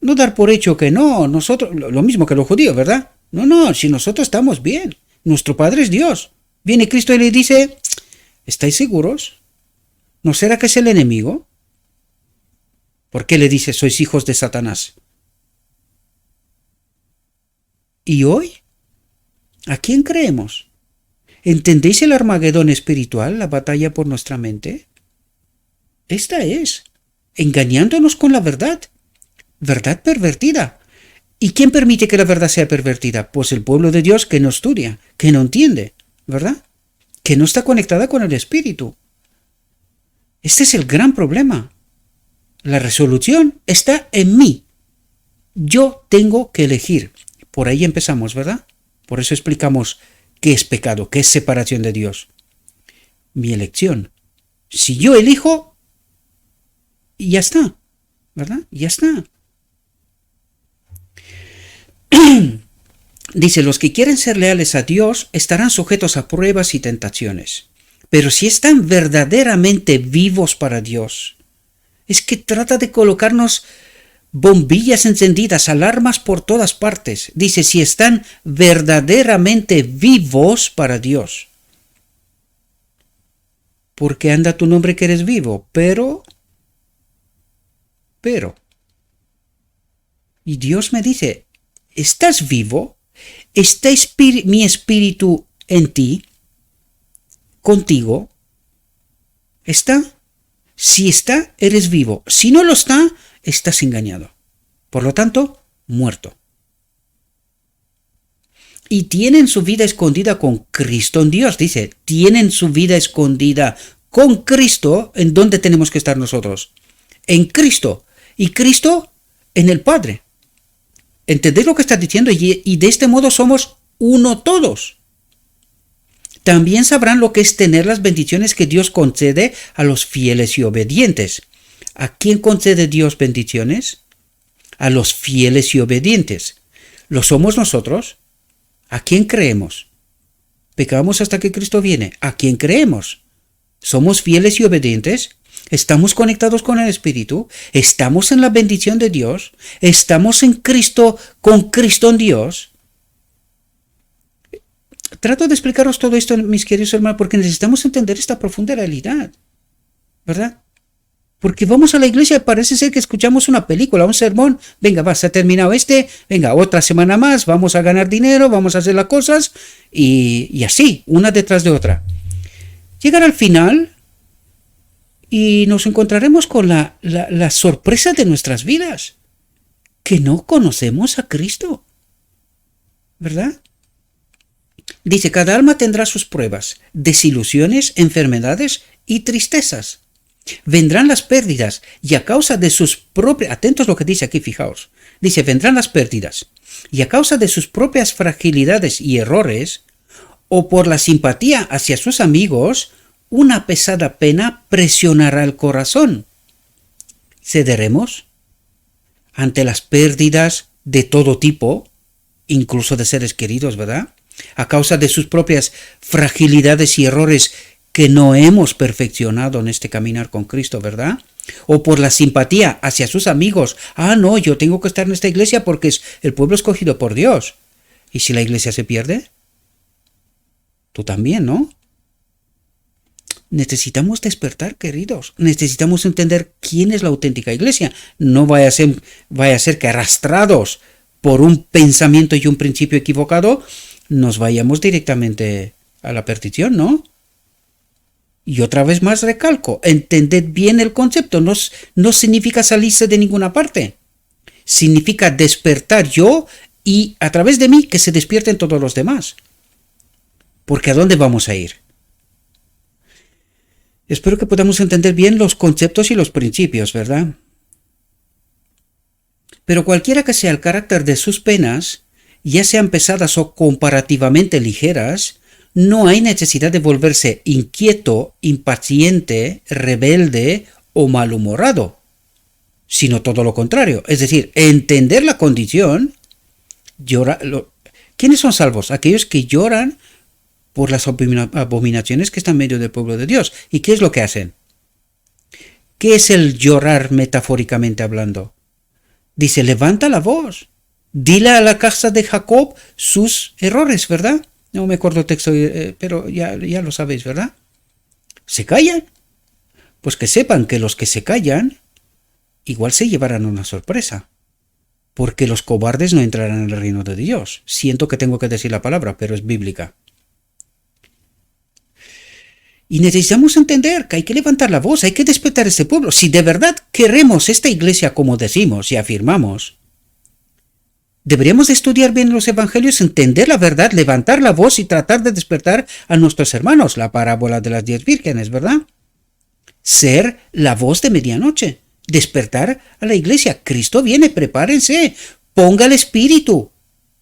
No dar por hecho que no, nosotros, lo mismo que los judíos, ¿verdad? No, si nosotros estamos bien, nuestro Padre es Dios. Viene Cristo y le dice, ¿estáis seguros? ¿No será que es el enemigo? ¿Por qué le dice, sois hijos de Satanás? ¿Y hoy? ¿A quién creemos? ¿Entendéis el Armagedón espiritual, la batalla por nuestra mente? Esta es, engañándonos con la verdad. Verdad pervertida. ¿Y quién permite que la verdad sea pervertida? Pues el pueblo de Dios que no estudia, que no entiende, ¿verdad? Que no está conectada con el Espíritu. Este es el gran problema. La resolución está en mí. Yo tengo que elegir. Por ahí empezamos, ¿verdad? Por eso explicamos qué es pecado, qué es separación de Dios. Mi elección. Si yo elijo, ya está, ¿verdad? Ya está. Dice, los que quieren ser leales a Dios estarán sujetos a pruebas y tentaciones. Pero si están verdaderamente vivos para Dios, es que trata de colocarnos bombillas encendidas, alarmas por todas partes. Dice, si están verdaderamente vivos para Dios. Porque anda tu nombre que eres vivo, pero. Y Dios me dice, ¿estás vivo? ¿Está mi espíritu en ti? ¿Contigo? ¿Está? Si está, eres vivo. Si no lo está, estás engañado. Por lo tanto, muerto. Y tienen su vida escondida con Cristo en Dios. Dice, tienen su vida escondida con Cristo. ¿En dónde tenemos que estar nosotros? En Cristo. Y Cristo en el Padre. ¿Entendéis lo que está diciendo? Y de este modo somos uno todos. También sabrán lo que es tener las bendiciones que Dios concede a los fieles y obedientes. ¿A quién concede Dios bendiciones? A los fieles y obedientes. ¿Lo somos nosotros? ¿A quién creemos? Pecamos hasta que Cristo viene. ¿A quién creemos? ¿Somos fieles y obedientes? ¿Estamos conectados con el Espíritu? ¿Estamos en la bendición de Dios? ¿Estamos en Cristo, con Cristo en Dios? Trato de explicaros todo esto, mis queridos hermanos, porque necesitamos entender esta profunda realidad, ¿verdad? Porque vamos a la iglesia y parece ser que escuchamos una película, un sermón, venga, se ha terminado venga, otra semana más, vamos a ganar dinero, vamos a hacer las cosas, y así, una detrás de otra. Llegar al final y nos encontraremos con la sorpresa de nuestras vidas, que no conocemos a Cristo, ¿verdad? Dice, cada alma tendrá sus pruebas, desilusiones, enfermedades y tristezas. Vendrán las pérdidas y a causa de sus propias... Atentos a lo que dice aquí, fijaos. Dice, vendrán las pérdidas y a causa de sus propias fragilidades y errores, o por la simpatía hacia sus amigos, una pesada pena presionará el corazón. ¿Cederemos? ante las pérdidas de todo tipo, incluso de seres queridos, ¿verdad? A causa de sus propias fragilidades y errores que no hemos perfeccionado en este caminar con Cristo, ¿verdad? O por la simpatía hacia sus amigos. Ah, no, yo tengo que estar en esta iglesia porque es el pueblo escogido por Dios. ¿Y si la iglesia se pierde? Tú también, ¿no? Necesitamos despertar, queridos. Necesitamos entender quién es la auténtica iglesia. No vaya a ser que arrastrados por un pensamiento y un principio equivocado, nos vayamos directamente a la perdición, ¿no? Y otra vez más recalco, entended bien el concepto, no significa salirse de ninguna parte. Significa despertar yo y a través de mí que se despierten todos los demás. Porque ¿a dónde vamos a ir? Espero que podamos entender bien los conceptos y los principios, ¿verdad? Pero cualquiera que sea el carácter de sus penas, ya sean pesadas o comparativamente ligeras, no hay necesidad de volverse inquieto, impaciente, rebelde o malhumorado, sino todo lo contrario, es decir, entender la condición. ¿Quiénes son salvos? Aquellos que lloran por las abominaciones que están en medio del pueblo de Dios. ¿Y qué es lo que hacen? ¿Qué es el llorar metafóricamente hablando? Dice, levanta la voz, dile a la casa de Jacob sus errores, ¿verdad? No me acuerdo el texto, pero ya lo sabéis, ¿verdad? ¿Se callan? Pues que sepan que los que se callan igual se llevarán una sorpresa. Porque los cobardes no entrarán en el reino de Dios. Siento que tengo que decir la palabra, pero es bíblica. Y necesitamos entender que hay que levantar la voz, hay que despertar a este pueblo. Si de verdad queremos esta iglesia como decimos y afirmamos, deberíamos de estudiar bien los evangelios, entender la verdad, levantar la voz y tratar de despertar a nuestros hermanos. La parábola de las 10 vírgenes, ¿verdad? Ser la voz de medianoche. Despertar a la iglesia. Cristo viene, prepárense. Ponga el espíritu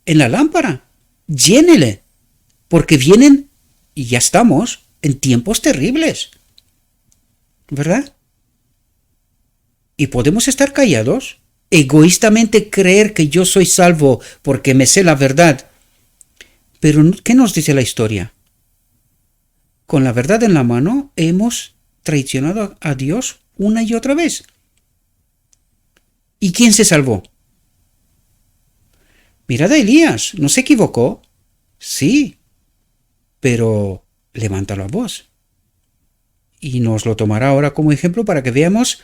en la lámpara. Llénele. Porque vienen, y ya estamos, en tiempos terribles. ¿Verdad? Y podemos estar callados, egoístamente creer que yo soy salvo porque me sé la verdad. Pero ¿qué nos dice la historia? Con la verdad en la mano hemos traicionado a Dios una y otra vez. ¿Y quién se salvó? Mirad a Elías, ¿no se equivocó? Sí, pero levanta la voz. Y nos lo tomará ahora como ejemplo para que veamos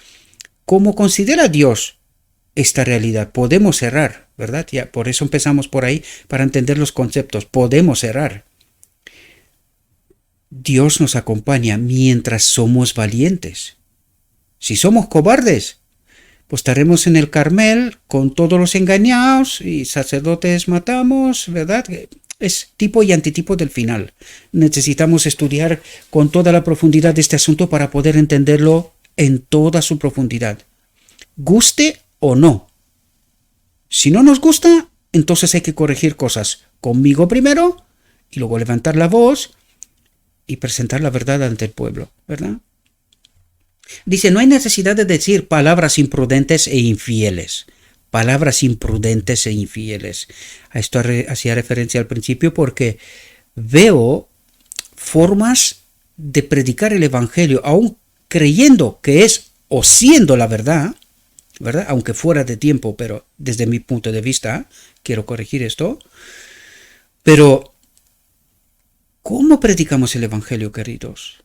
cómo considera Dios esta realidad. Podemos errar, ¿verdad? Ya, por eso empezamos por ahí, para entender los conceptos. Podemos errar. Dios nos acompaña mientras somos valientes. Si somos cobardes, pues estaremos en el Carmel con todos los engañados y sacerdotes matamos, ¿verdad? Es tipo y antitipo del final. Necesitamos estudiar con toda la profundidad de este asunto para poder entenderlo en toda su profundidad. Guste o no. Si no nos gusta, entonces hay que corregir cosas conmigo primero y luego levantar la voz y presentar la verdad ante el pueblo, ¿verdad? Dice, no hay necesidad de decir palabras imprudentes e infieles. Palabras imprudentes e infieles. A esto hacía referencia al principio porque veo formas de predicar el evangelio, aún creyendo que es o siendo la verdad, ¿verdad? Aunque fuera de tiempo, pero desde mi punto de vista, quiero corregir esto. Pero, ¿cómo predicamos el evangelio, queridos?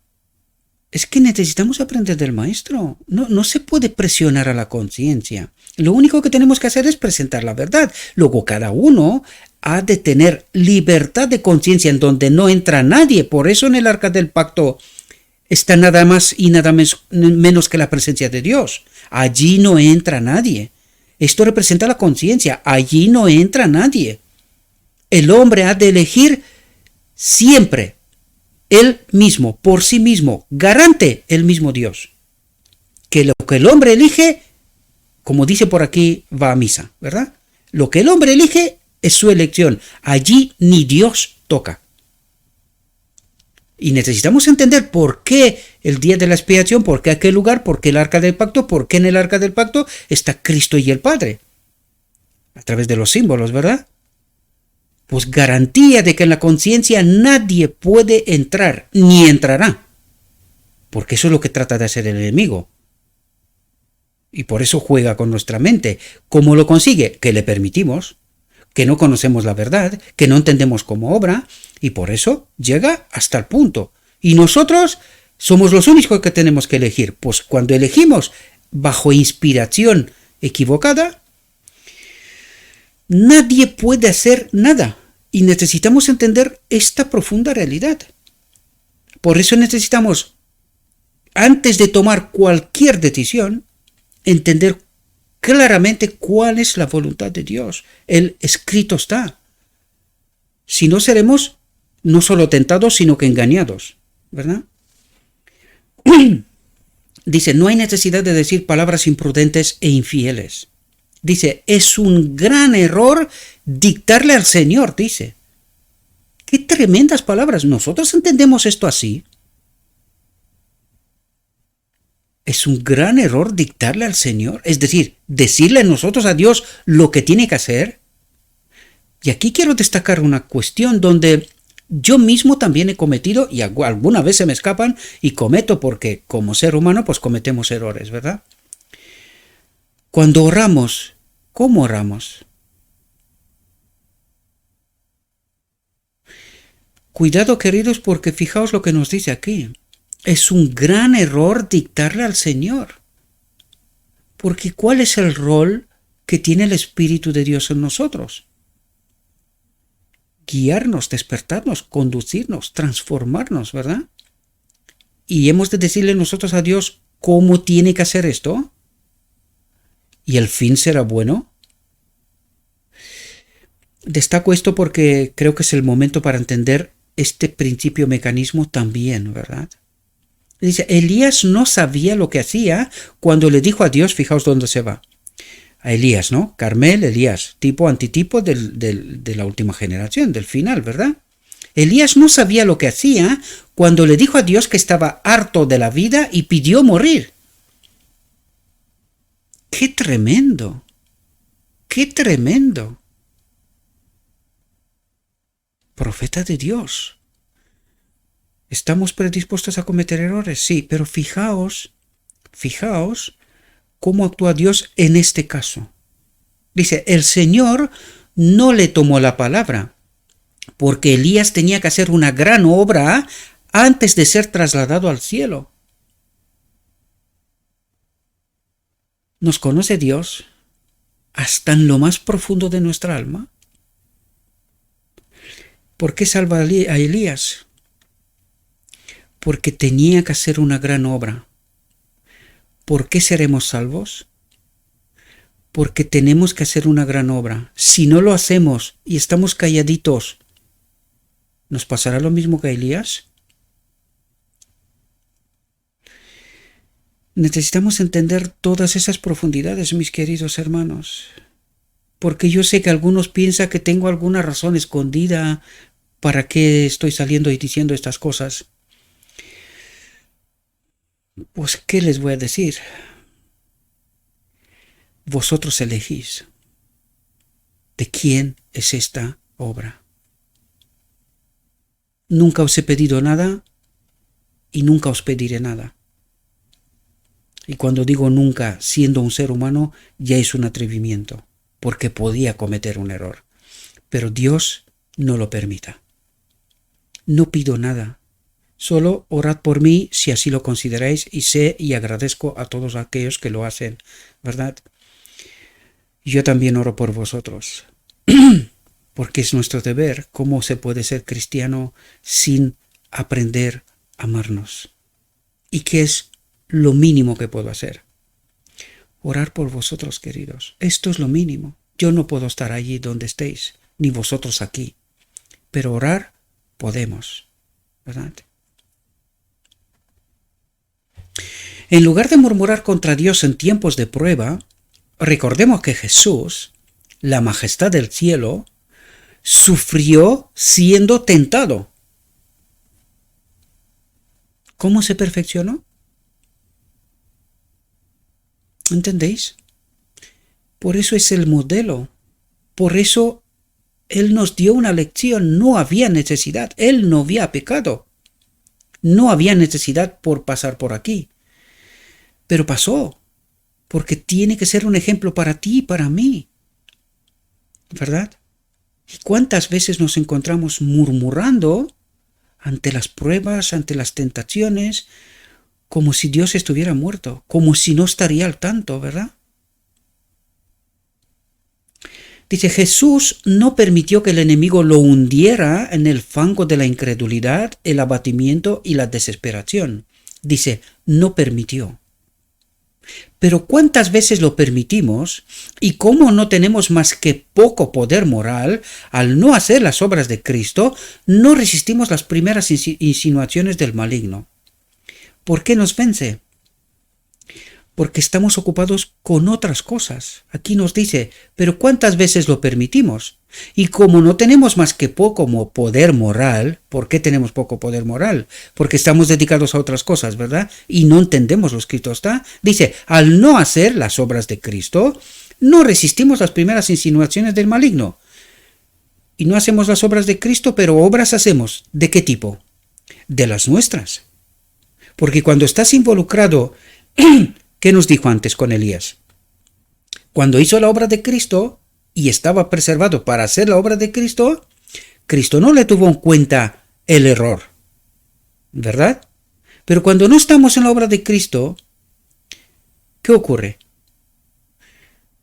Es que necesitamos aprender del maestro. No se puede presionar a la conciencia. Lo único que tenemos que hacer es presentar la verdad. Luego cada uno ha de tener libertad de conciencia en donde no entra nadie. Por eso en el arca del pacto está nada más y nada menos que la presencia de Dios. Allí no entra nadie. Esto representa la conciencia. Allí no entra nadie. El hombre ha de elegir siempre él mismo, por sí mismo, garante el mismo Dios. Que lo que el hombre elige, como dice por aquí, va a misa, ¿verdad? Lo que el hombre elige es su elección. Allí ni Dios toca. Y necesitamos entender por qué el día de la expiación, por qué aquel lugar, por qué el arca del pacto, por qué en el arca del pacto está Cristo y el Padre. a través de los símbolos, ¿verdad? Pues garantía de que en la conciencia nadie puede entrar, ni entrará. Porque eso es lo que trata de hacer el enemigo. Y por eso juega con nuestra mente. ¿Cómo lo consigue? Que le permitimos, que no conocemos la verdad, que no entendemos cómo obra, y por eso llega hasta el punto. Y nosotros somos los únicos que tenemos que elegir. Pues cuando elegimos bajo inspiración equivocada, nadie puede hacer nada. Y necesitamos entender esta profunda realidad. Por eso necesitamos, antes de tomar cualquier decisión, entender claramente cuál es la voluntad de Dios. El escrito está. Si no, seremos no solo tentados, sino que engañados, ¿verdad? Dice, no hay necesidad de decir palabras imprudentes e infieles. Dice, es un gran error dictarle al Señor, dice. Qué tremendas palabras. ¿Nosotros entendemos esto así? Es un gran error dictarle al Señor, es decir, decirle nosotros a Dios lo que tiene que hacer. Y aquí quiero destacar una cuestión donde yo mismo también he cometido, y alguna vez se me escapan, y cometo porque como ser humano pues cometemos errores, ¿verdad? Cuando oramos, ¿cómo oramos? Cuidado, queridos, porque fijaos lo que nos dice aquí. Es un gran error dictarle al Señor. Porque ¿cuál es el rol que tiene el Espíritu de Dios en nosotros? Guiarnos, despertarnos, conducirnos, transformarnos, ¿verdad? Y hemos de decirle nosotros a Dios cómo tiene que hacer esto. ¿Y el fin será bueno? Destaco esto porque creo que es el momento para entender este principio mecanismo también, ¿verdad? Dice, Elías no sabía lo que hacía cuando le dijo a Dios, fijaos dónde se va. A Elías, ¿no? Carmel, Elías, tipo antitipo de la última generación, del final, ¿verdad? Elías no sabía lo que hacía cuando le dijo a Dios que estaba harto de la vida y pidió morir. ¡Qué tremendo! ¡Qué tremendo! Profeta de Dios. ¿Estamos predispuestos a cometer errores? Sí, pero fijaos cómo actúa Dios en este caso. Dice, el Señor no le tomó la palabra, porque Elías tenía que hacer una gran obra antes de ser trasladado al cielo. ¿Nos conoce Dios hasta en lo más profundo de nuestra alma? ¿Por qué salva a Elías? Porque tenía que hacer una gran obra. ¿Por qué seremos salvos? Porque tenemos que hacer una gran obra. Si no lo hacemos y estamos calladitos, ¿nos pasará lo mismo que a Elías? Necesitamos entender todas esas profundidades, mis queridos hermanos. Porque yo sé que algunos piensan que tengo alguna razón escondida para qué estoy saliendo y diciendo estas cosas. Pues, ¿qué les voy a decir? Vosotros elegís de quién es esta obra. Nunca os he pedido nada y nunca os pediré nada. Y cuando digo nunca, siendo un ser humano, ya es un atrevimiento, porque podía cometer un error. Pero Dios no lo permita. No pido nada. Solo orad por mí si así lo consideráis y sé y agradezco a todos aquellos que lo hacen, ¿verdad? Yo también oro por vosotros, porque es nuestro deber. ¿Cómo se puede ser cristiano sin aprender a amarnos? ¿Y qué es lo mínimo que puedo hacer? Orar por vosotros, queridos. Esto es lo mínimo. Yo no puedo estar allí donde estéis, ni vosotros aquí, pero orar podemos, ¿verdad? En lugar de murmurar contra Dios en tiempos de prueba, recordemos que Jesús, la majestad del cielo, sufrió siendo tentado. ¿Cómo se perfeccionó? ¿Entendéis? Por eso es el modelo Por eso Él nos dio una lección. No había necesidad. Él no había pecado. No había necesidad por pasar por aquí. Pero pasó. Porque tiene que ser un ejemplo para ti y para mí. ¿Verdad? ¿Y cuántas veces nos encontramos murmurando ante las pruebas, ante las tentaciones, como si Dios estuviera muerto, como si no estaría al tanto, ¿verdad? Dice, Jesús no permitió que el enemigo lo hundiera en el fango de la incredulidad, el abatimiento y la desesperación. Dice, no permitió. Pero ¿cuántas veces lo permitimos? Y cómo no tenemos más que poco poder moral, al no hacer las obras de Cristo, no resistimos las primeras insinuaciones del maligno. ¿Por qué nos vence? Porque estamos ocupados con otras cosas. Aquí nos dice, pero ¿cuántas veces lo permitimos? Y como no tenemos más que poco poder moral, ¿por qué tenemos poco poder moral? Porque estamos dedicados a otras cosas, ¿verdad? Y no entendemos lo escrito está. Dice, al no hacer las obras de Cristo, no resistimos las primeras insinuaciones del maligno. Y no hacemos las obras de Cristo, pero obras hacemos. ¿De qué tipo? De las nuestras. Porque cuando estás involucrado, ¿qué nos dijo antes con Elías? Cuando hizo la obra de Cristo y estaba preservado para hacer la obra de Cristo, Cristo no le tuvo en cuenta el error, ¿verdad? Pero cuando no estamos en la obra de Cristo, ¿qué ocurre?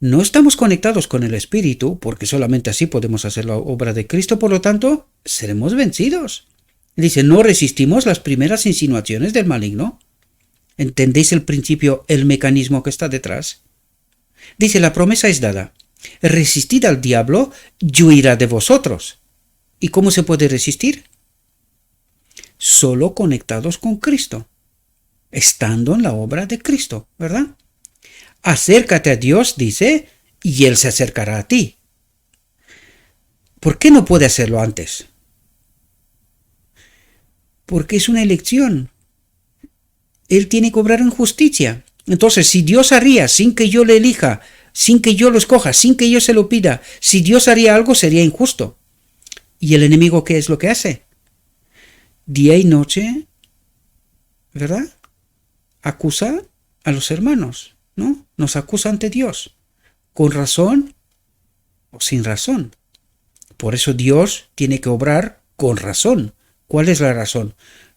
No estamos conectados con el Espíritu, porque solamente así podemos hacer la obra de Cristo, por lo tanto, seremos vencidos. Dice, no resistimos las primeras insinuaciones del maligno. ¿Entendéis el principio, el mecanismo que está detrás? Dice, la promesa es dada. Resistid al diablo y huirá de vosotros. ¿Y cómo se puede resistir? Solo conectados con Cristo, estando en la obra de Cristo, ¿verdad? Acércate a Dios, dice, y Él se acercará a ti. ¿Por qué no puede hacerlo antes? Porque es una elección. Él tiene que obrar en justicia. Entonces, si Dios haría sin que yo le elija, sin que yo lo escoja, sin que yo se lo pida, si Dios haría algo, sería injusto. ¿Y el enemigo qué es lo que hace? Día y noche, ¿verdad? Acusa a los hermanos, ¿no? Nos acusa ante Dios, con razón o sin razón. Por eso Dios tiene que obrar con razón. ¿Cuál es la razón?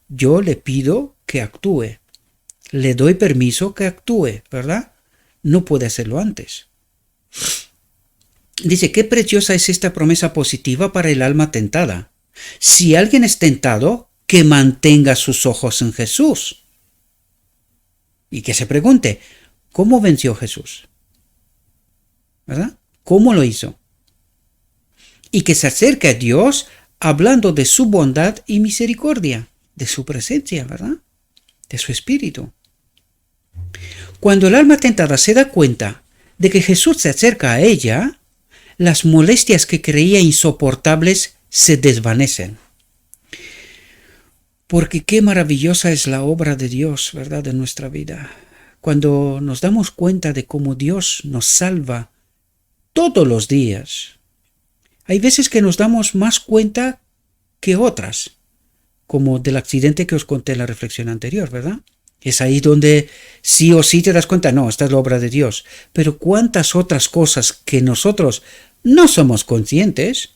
Yo le pido que actúe. Le doy permiso que actúe, ¿verdad? No puede hacerlo antes. Dice, qué preciosa es esta promesa positiva para el alma tentada. Si alguien es tentado, que mantenga sus ojos en Jesús. Y que se pregunte, ¿cómo venció Jesús? ¿Verdad? ¿Cómo lo hizo? Y que se acerque a Dios hablando de su bondad y misericordia, de su presencia, ¿verdad? De su espíritu. Cuando el alma tentada se da cuenta de que Jesús se acerca a ella, las molestias que creía insoportables se desvanecen. Porque qué maravillosa es la obra de Dios, ¿verdad?, en nuestra vida. Cuando nos damos cuenta de cómo Dios nos salva todos los días, hay veces que nos damos más cuenta que otras, como del accidente que os conté en la reflexión anterior, ¿verdad? Es ahí donde sí o sí te das cuenta, no, esta es la obra de Dios. Pero cuántas otras cosas que nosotros no somos conscientes,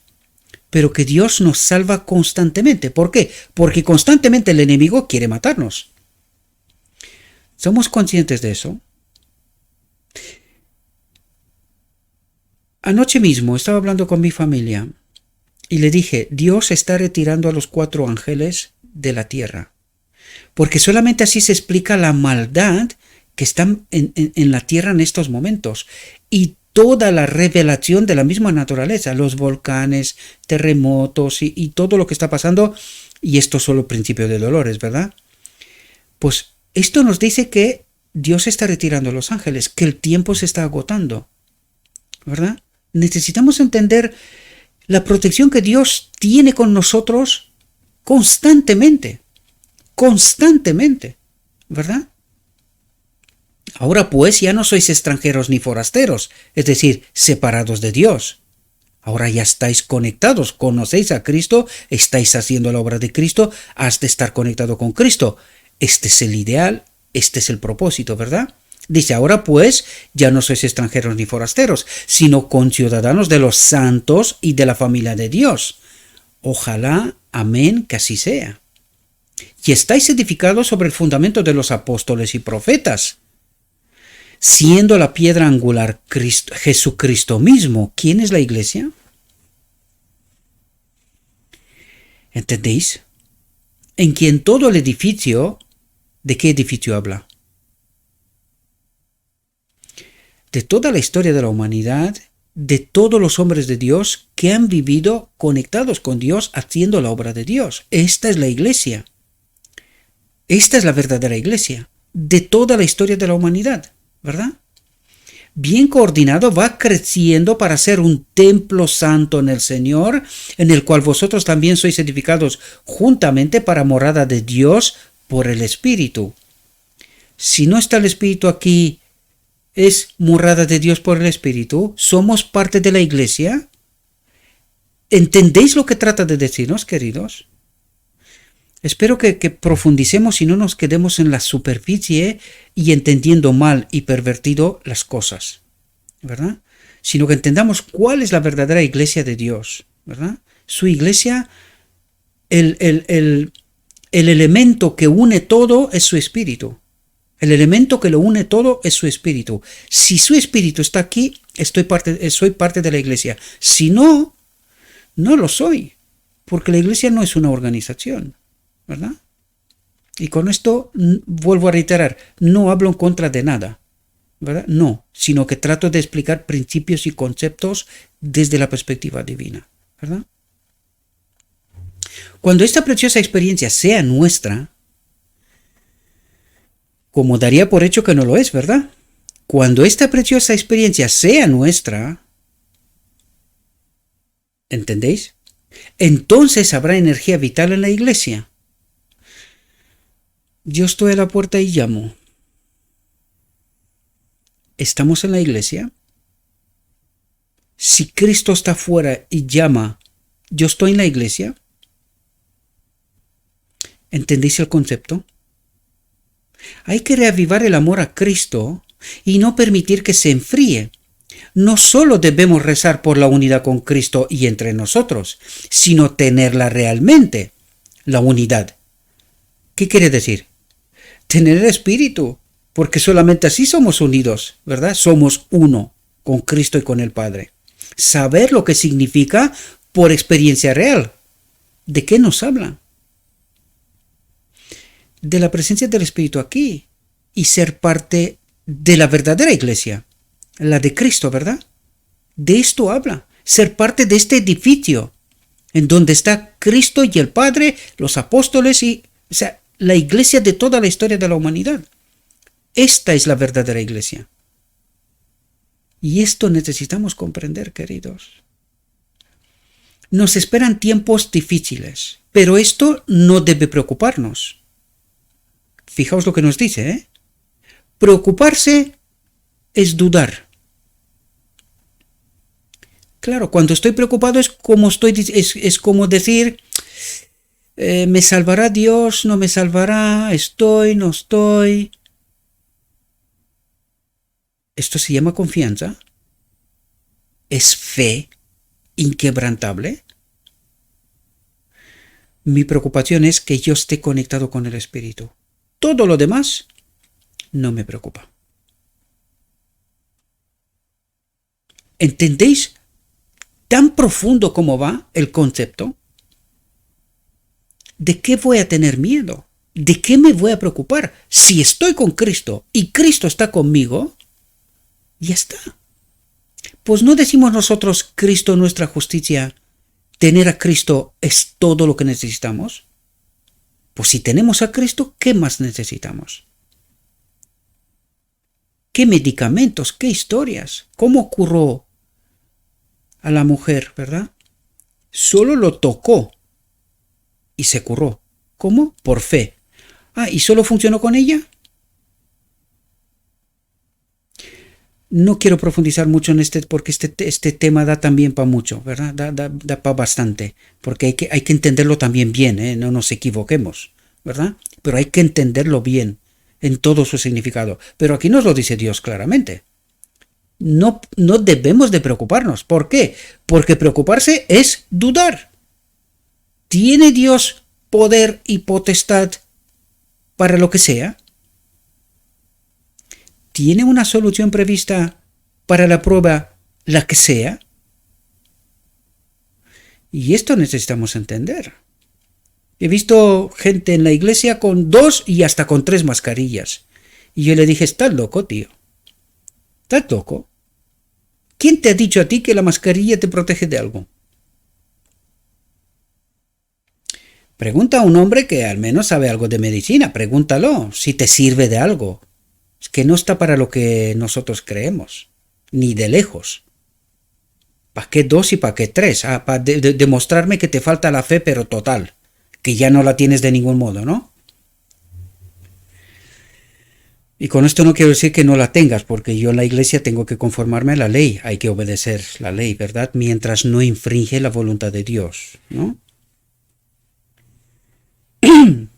pero que Dios nos salva constantemente. ¿Por qué? Porque constantemente el enemigo quiere matarnos. ¿Somos conscientes de eso? Anoche mismo estaba hablando con mi familia y le dije, Dios está retirando a los 4 ángeles de la tierra. Porque solamente así se explica la maldad que está en la tierra en estos momentos. Y toda la revelación de la misma naturaleza, los volcanes, terremotos y todo lo que está pasando. Y esto es solo el principio de dolores, ¿verdad? Pues esto nos dice que Dios está retirando a los ángeles, que el tiempo se está agotando, ¿verdad? Necesitamos entender la protección que Dios tiene con nosotros constantemente, ¿verdad? Ahora pues ya no sois extranjeros ni forasteros, es decir, separados de Dios. Ahora ya estáis conectados, conocéis a Cristo, estáis haciendo la obra de Cristo, has de estar conectado con Cristo. Este es el ideal, este es el propósito, ¿verdad? Dice, ahora pues ya no sois extranjeros ni forasteros, sino conciudadanos de los santos y de la familia de Dios. Ojalá, amén, que así sea. Y estáis edificados sobre el fundamento de los apóstoles y profetas, siendo la piedra angular Jesucristo mismo. ¿Quién es la iglesia? ¿Entendéis? En quien todo el edificio, ¿de qué edificio habla? De toda la historia de la humanidad, de todos los hombres de Dios que han vivido conectados con Dios haciendo la obra de Dios. Esta es la iglesia. Esta es la verdadera iglesia, de toda la historia de la humanidad, ¿verdad? Bien coordinado, va creciendo para ser un templo santo en el Señor, en el cual vosotros también sois edificados juntamente para morada de Dios por el Espíritu. Si no está el Espíritu aquí, es morada de Dios por el Espíritu, somos parte de la iglesia. ¿Entendéis lo que trata de decirnos, queridos? Espero que profundicemos y no nos quedemos en la superficie y entendiendo mal y pervertido las cosas, ¿verdad? Sino que entendamos cuál es la verdadera iglesia de Dios, ¿verdad? Su iglesia, el elemento que une todo es su espíritu. El elemento que lo une todo es su espíritu. Si su espíritu está aquí, soy parte de la iglesia. Si no, no lo soy, porque la iglesia no es una organización, ¿verdad? Y con esto vuelvo a reiterar, no hablo en contra de nada, ¿verdad? No, sino que trato de explicar principios y conceptos desde la perspectiva divina, ¿verdad? Cuando esta preciosa experiencia sea nuestra, como daría por hecho que no lo es, ¿verdad? Cuando esta preciosa experiencia sea nuestra, ¿entendéis? Entonces habrá energía vital en la iglesia. Yo estoy a la puerta y llamo. ¿Estamos en la iglesia? Si Cristo está fuera y llama, ¿yo estoy en la iglesia? ¿Entendéis el concepto? Hay que reavivar el amor a Cristo y no permitir que se enfríe. No solo debemos rezar por la unidad con Cristo y entre nosotros, sino tenerla realmente, la unidad. ¿Qué quiere decir? Tener el Espíritu, porque solamente así somos unidos, ¿verdad? Somos uno con Cristo y con el Padre. Saber lo que significa por experiencia real. ¿De qué nos habla? De la presencia del Espíritu aquí y ser parte de la verdadera iglesia, la de Cristo, ¿verdad? De esto habla, ser parte de este edificio en donde está Cristo y el Padre, los apóstoles y, o sea, la iglesia de toda la historia de la humanidad. Esta es la verdadera iglesia. Y esto necesitamos comprender, queridos. Nos esperan tiempos difíciles, pero esto no debe preocuparnos. Fijaos lo que nos dice, ¿eh? Preocuparse es dudar. Claro, cuando estoy preocupado es como decir, ¿me salvará Dios? ¿No me salvará? ¿Estoy? ¿No estoy? Esto se llama confianza. ¿Es fe inquebrantable? Mi preocupación es que yo esté conectado con el Espíritu. Todo lo demás no me preocupa. ¿Entendéis tan profundo como va el concepto? ¿De qué voy a tener miedo? ¿De qué me voy a preocupar? Si estoy con Cristo y Cristo está conmigo, ya está. Pues no decimos nosotros, Cristo nuestra justicia, tener a Cristo es todo lo que necesitamos. Pues si tenemos a Cristo, ¿qué más necesitamos? ¿Qué medicamentos? ¿Qué historias? ¿Cómo curó a la mujer, verdad? Solo lo tocó y se curó. ¿Cómo? Por fe. ¿Y solo funcionó con ella? No quiero profundizar mucho en porque este tema da también para mucho, ¿verdad? Da para bastante, porque hay que entenderlo también bien, ¿eh? No nos equivoquemos, ¿verdad? Pero hay que entenderlo bien en todo su significado. Pero aquí nos lo dice Dios claramente. No debemos de preocuparnos. ¿Por qué? Porque preocuparse es dudar. ¿Tiene Dios poder y potestad para lo que sea? ¿Tiene una solución prevista para la prueba, la que sea? Y esto necesitamos entender. He visto gente en la iglesia con 2 y hasta con 3 mascarillas. Y yo le dije, estás loco, tío. ¿Estás loco? ¿Quién te ha dicho a ti que la mascarilla te protege de algo? Pregunta a un hombre que al menos sabe algo de medicina. Pregúntalo si te sirve de algo. Es que no está para lo que nosotros creemos. Ni de lejos. ¿Para qué 2 y para qué 3? Para demostrarme que te falta la fe, pero total. Que ya no la tienes de ningún modo, ¿no? Y con esto no quiero decir que no la tengas, porque yo en la iglesia tengo que conformarme a la ley. Hay que obedecer la ley, ¿verdad? Mientras no infringe la voluntad de Dios, ¿no?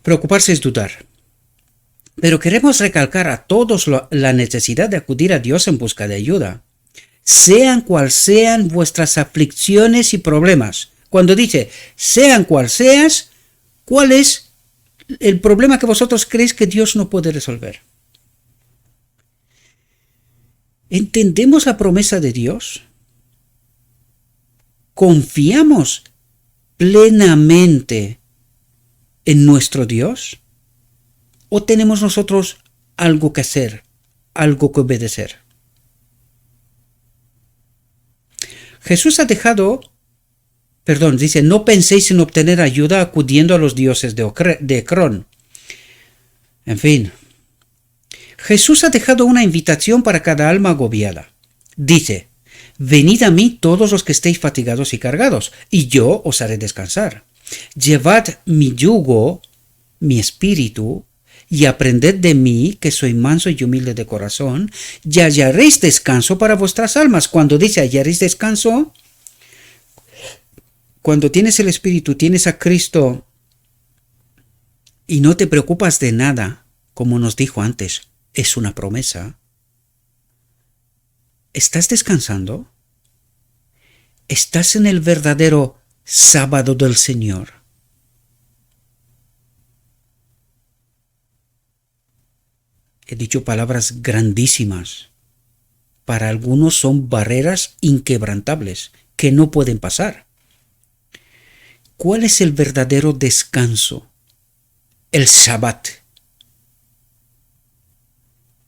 Preocuparse es dudar. Pero queremos recalcar a todos la necesidad de acudir a Dios en busca de ayuda. Sean cual sean vuestras aflicciones y problemas. Cuando dice, sean cual seas, ¿cuál es el problema que vosotros creéis que Dios no puede resolver? ¿Entendemos la promesa de Dios? ¿Confiamos plenamente en nuestro Dios? ¿O tenemos nosotros algo que hacer, algo que obedecer? Jesús ha dejado, dice, no penséis en obtener ayuda acudiendo a los dioses de Ecrón. En fin, Jesús ha dejado una invitación para cada alma agobiada. Dice, venid a mí todos los que estéis fatigados y cargados, y yo os haré descansar. Llevad mi yugo, mi espíritu, y aprended de mí, que soy manso y humilde de corazón, y hallaréis descanso para vuestras almas. Cuando dice hallaréis descanso, cuando tienes el Espíritu, tienes a Cristo, y no te preocupas de nada, como nos dijo antes, es una promesa. ¿Estás descansando? ¿Estás en el verdadero sábado del Señor? He dicho palabras grandísimas. Para algunos son barreras inquebrantables que no pueden pasar. ¿Cuál es el verdadero descanso? El Shabbat.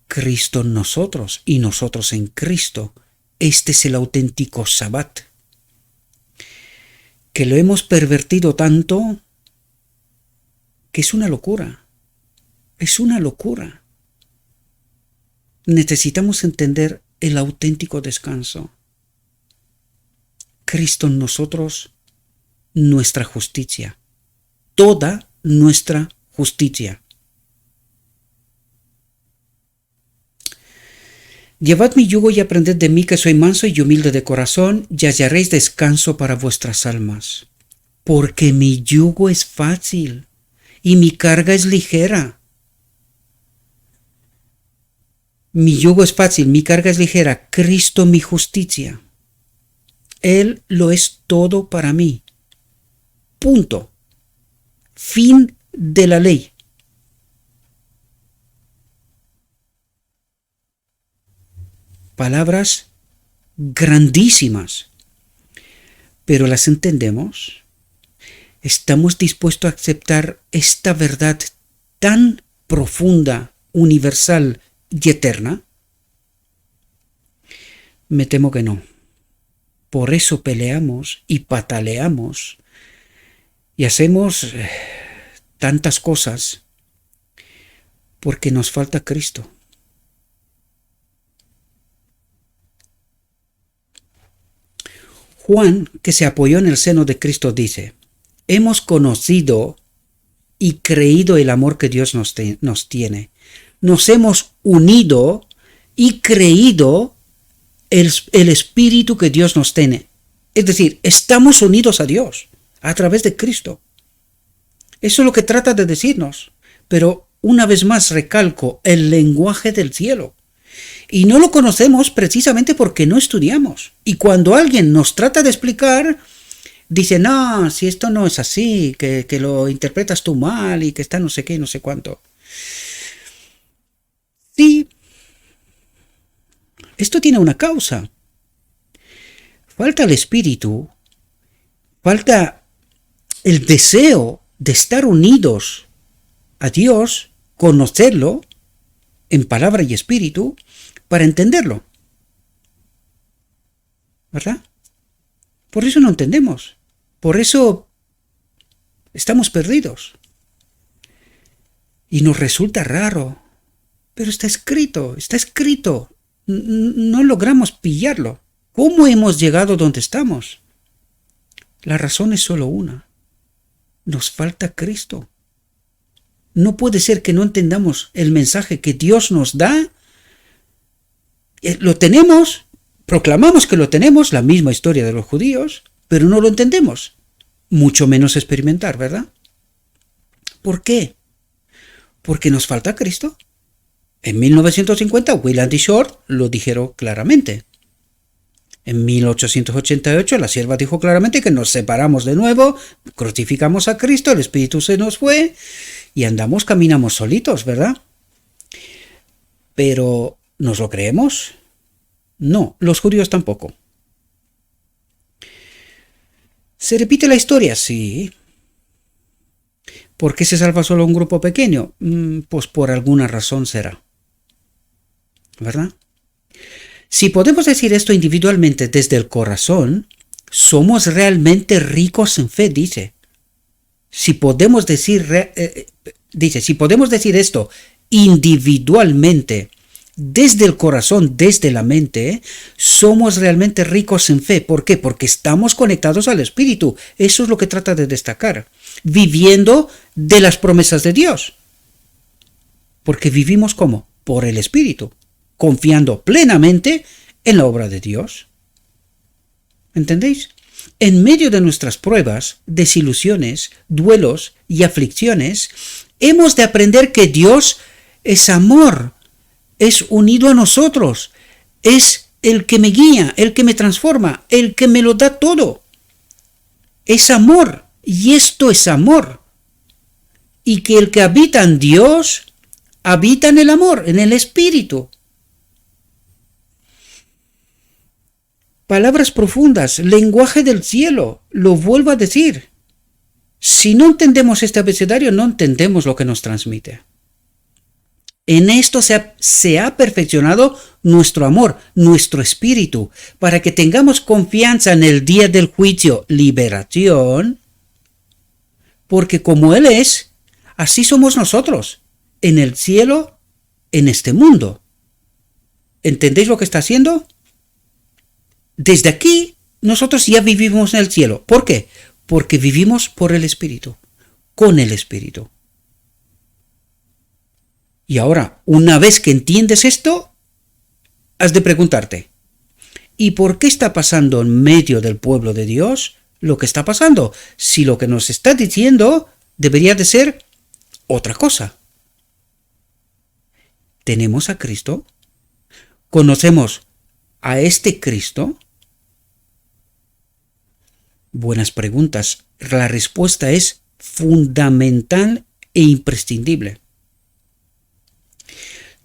Cristo en nosotros y nosotros en Cristo. Este es el auténtico Shabbat. Que lo hemos pervertido tanto que es una locura. Es una locura. Necesitamos entender el auténtico descanso. Cristo en nosotros, nuestra justicia. Toda nuestra justicia. Llevad mi yugo y aprended de mí, que soy manso y humilde de corazón, y hallaréis descanso para vuestras almas. Porque mi yugo es fácil y mi carga es ligera. Mi yugo es fácil, mi carga es ligera. Cristo mi justicia. Él lo es todo para mí. Punto. Fin de la ley. Palabras grandísimas. Pero las entendemos. ¿Estamos dispuestos a aceptar esta verdad tan profunda, universal y eterna? Me temo que no. Por eso peleamos y pataleamos y hacemos tantas cosas, porque nos falta Cristo. Juan, que se apoyó en el seno de Cristo, dice, hemos conocido y creído el amor que Dios nos tiene. Nos hemos unido y creído el espíritu que Dios nos tiene. Es decir, estamos unidos a Dios a través de Cristo. Eso es lo que trata de decirnos. Pero una vez más recalco el lenguaje del cielo. Y no lo conocemos precisamente porque no estudiamos. Y cuando alguien nos trata de explicar, dice, no, si esto no es así, que lo interpretas tú mal y que está no sé qué, no sé cuánto. Sí, esto tiene una causa. Falta el espíritu, falta el deseo de estar unidos a Dios, conocerlo en palabra y espíritu, para entenderlo. ¿Verdad? Por eso no entendemos. Por eso estamos perdidos. Y nos resulta raro. Pero está escrito, está escrito. No logramos pillarlo. ¿Cómo hemos llegado donde estamos? La razón es solo una. Nos falta Cristo. No puede ser que no entendamos el mensaje que Dios nos da. Lo tenemos, proclamamos que lo tenemos, la misma historia de los judíos, pero no lo entendemos. Mucho menos experimentar, ¿verdad? ¿Por qué? Porque nos falta Cristo. En 1950, Wayland y Short lo dijeron claramente. En 1888 la sierva dijo claramente que nos separamos de nuevo, crucificamos a Cristo, el Espíritu se nos fue y caminamos solitos, ¿verdad? Pero, ¿nos lo creemos? No, los judíos tampoco. ¿Se repite la historia? Sí. ¿Por qué se salva solo un grupo pequeño? Pues por alguna razón será. ¿Verdad? Si podemos decir esto individualmente desde el corazón, somos realmente ricos en fe, dice. Si podemos decir esto individualmente, desde el corazón, desde la mente, somos realmente ricos en fe. ¿Por qué? Porque estamos conectados al Espíritu. Eso es lo que trata de destacar. Viviendo de las promesas de Dios. Porque vivimos ¿cómo? Por el Espíritu. Confiando plenamente en la obra de Dios. ¿Entendéis? En medio de nuestras pruebas, desilusiones, duelos y aflicciones, hemos de aprender que Dios es amor, es unido a nosotros, es el que me guía, el que me transforma, el que me lo da todo. Es amor, y esto es amor. Y que el que habita en Dios, habita en el amor, en el Espíritu. Palabras profundas, lenguaje del cielo, lo vuelvo a decir. Si no entendemos este abecedario, no entendemos lo que nos transmite. En esto se ha perfeccionado nuestro amor, nuestro espíritu, para que tengamos confianza en el día del juicio, liberación, porque como Él es, así somos nosotros, en el cielo, en este mundo. ¿Entendéis lo que está haciendo? Desde aquí, nosotros ya vivimos en el cielo. ¿Por qué? Porque vivimos por el Espíritu, con el Espíritu. Y ahora, una vez que entiendes esto, has de preguntarte, ¿y por qué está pasando en medio del pueblo de Dios lo que está pasando? Si lo que nos está diciendo debería de ser otra cosa. ¿Tenemos a Cristo? ¿Conocemos a este Cristo? Buenas preguntas. La respuesta es fundamental e imprescindible.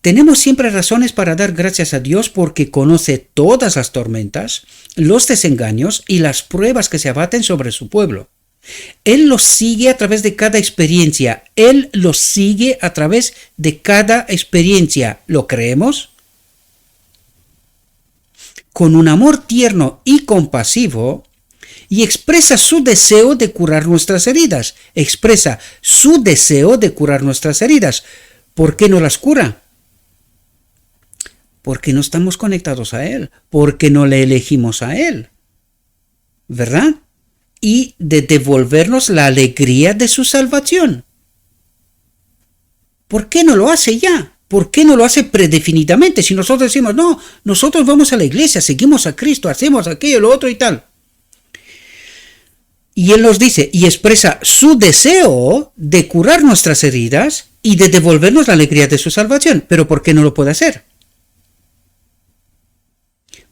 Tenemos siempre razones para dar gracias a Dios porque conoce todas las tormentas, los desengaños y las pruebas que se abaten sobre su pueblo. Él los sigue a través de cada experiencia. Él los sigue a través de cada experiencia. ¿Lo creemos? Con un amor tierno y compasivo, y expresa su deseo de curar nuestras heridas. Expresa su deseo de curar nuestras heridas. ¿Por qué no las cura? Porque no estamos conectados a Él. Porque no le elegimos a Él. ¿Verdad? Y de devolvernos la alegría de su salvación. ¿Por qué no lo hace ya? ¿Por qué no lo hace predefinidamente? Si nosotros decimos, no, nosotros vamos a la iglesia, seguimos a Cristo, hacemos aquello, lo otro y tal. Y Él nos dice y expresa su deseo de curar nuestras heridas y de devolvernos la alegría de su salvación. ¿Pero por qué no lo puede hacer?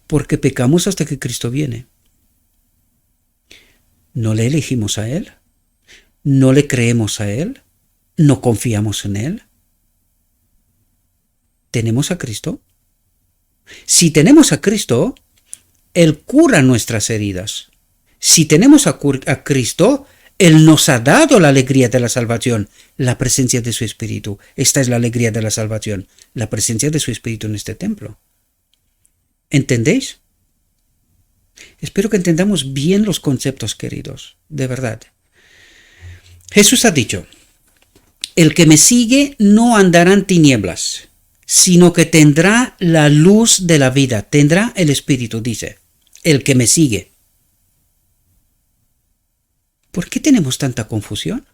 Porque pecamos hasta que Cristo viene. ¿No le elegimos a Él? ¿No le creemos a Él? ¿No confiamos en Él? ¿Tenemos a Cristo? Si tenemos a Cristo, Él cura nuestras heridas. Si tenemos a Cristo, Él nos ha dado la alegría de la salvación, la presencia de su Espíritu. Esta es la alegría de la salvación, la presencia de su Espíritu en este templo. ¿Entendéis? Espero que entendamos bien los conceptos, queridos, de verdad. Jesús ha dicho, el que me sigue no andará en tinieblas, sino que tendrá la luz de la vida, tendrá el Espíritu, dice, el que me sigue. ¿Por qué tenemos tanta confusión?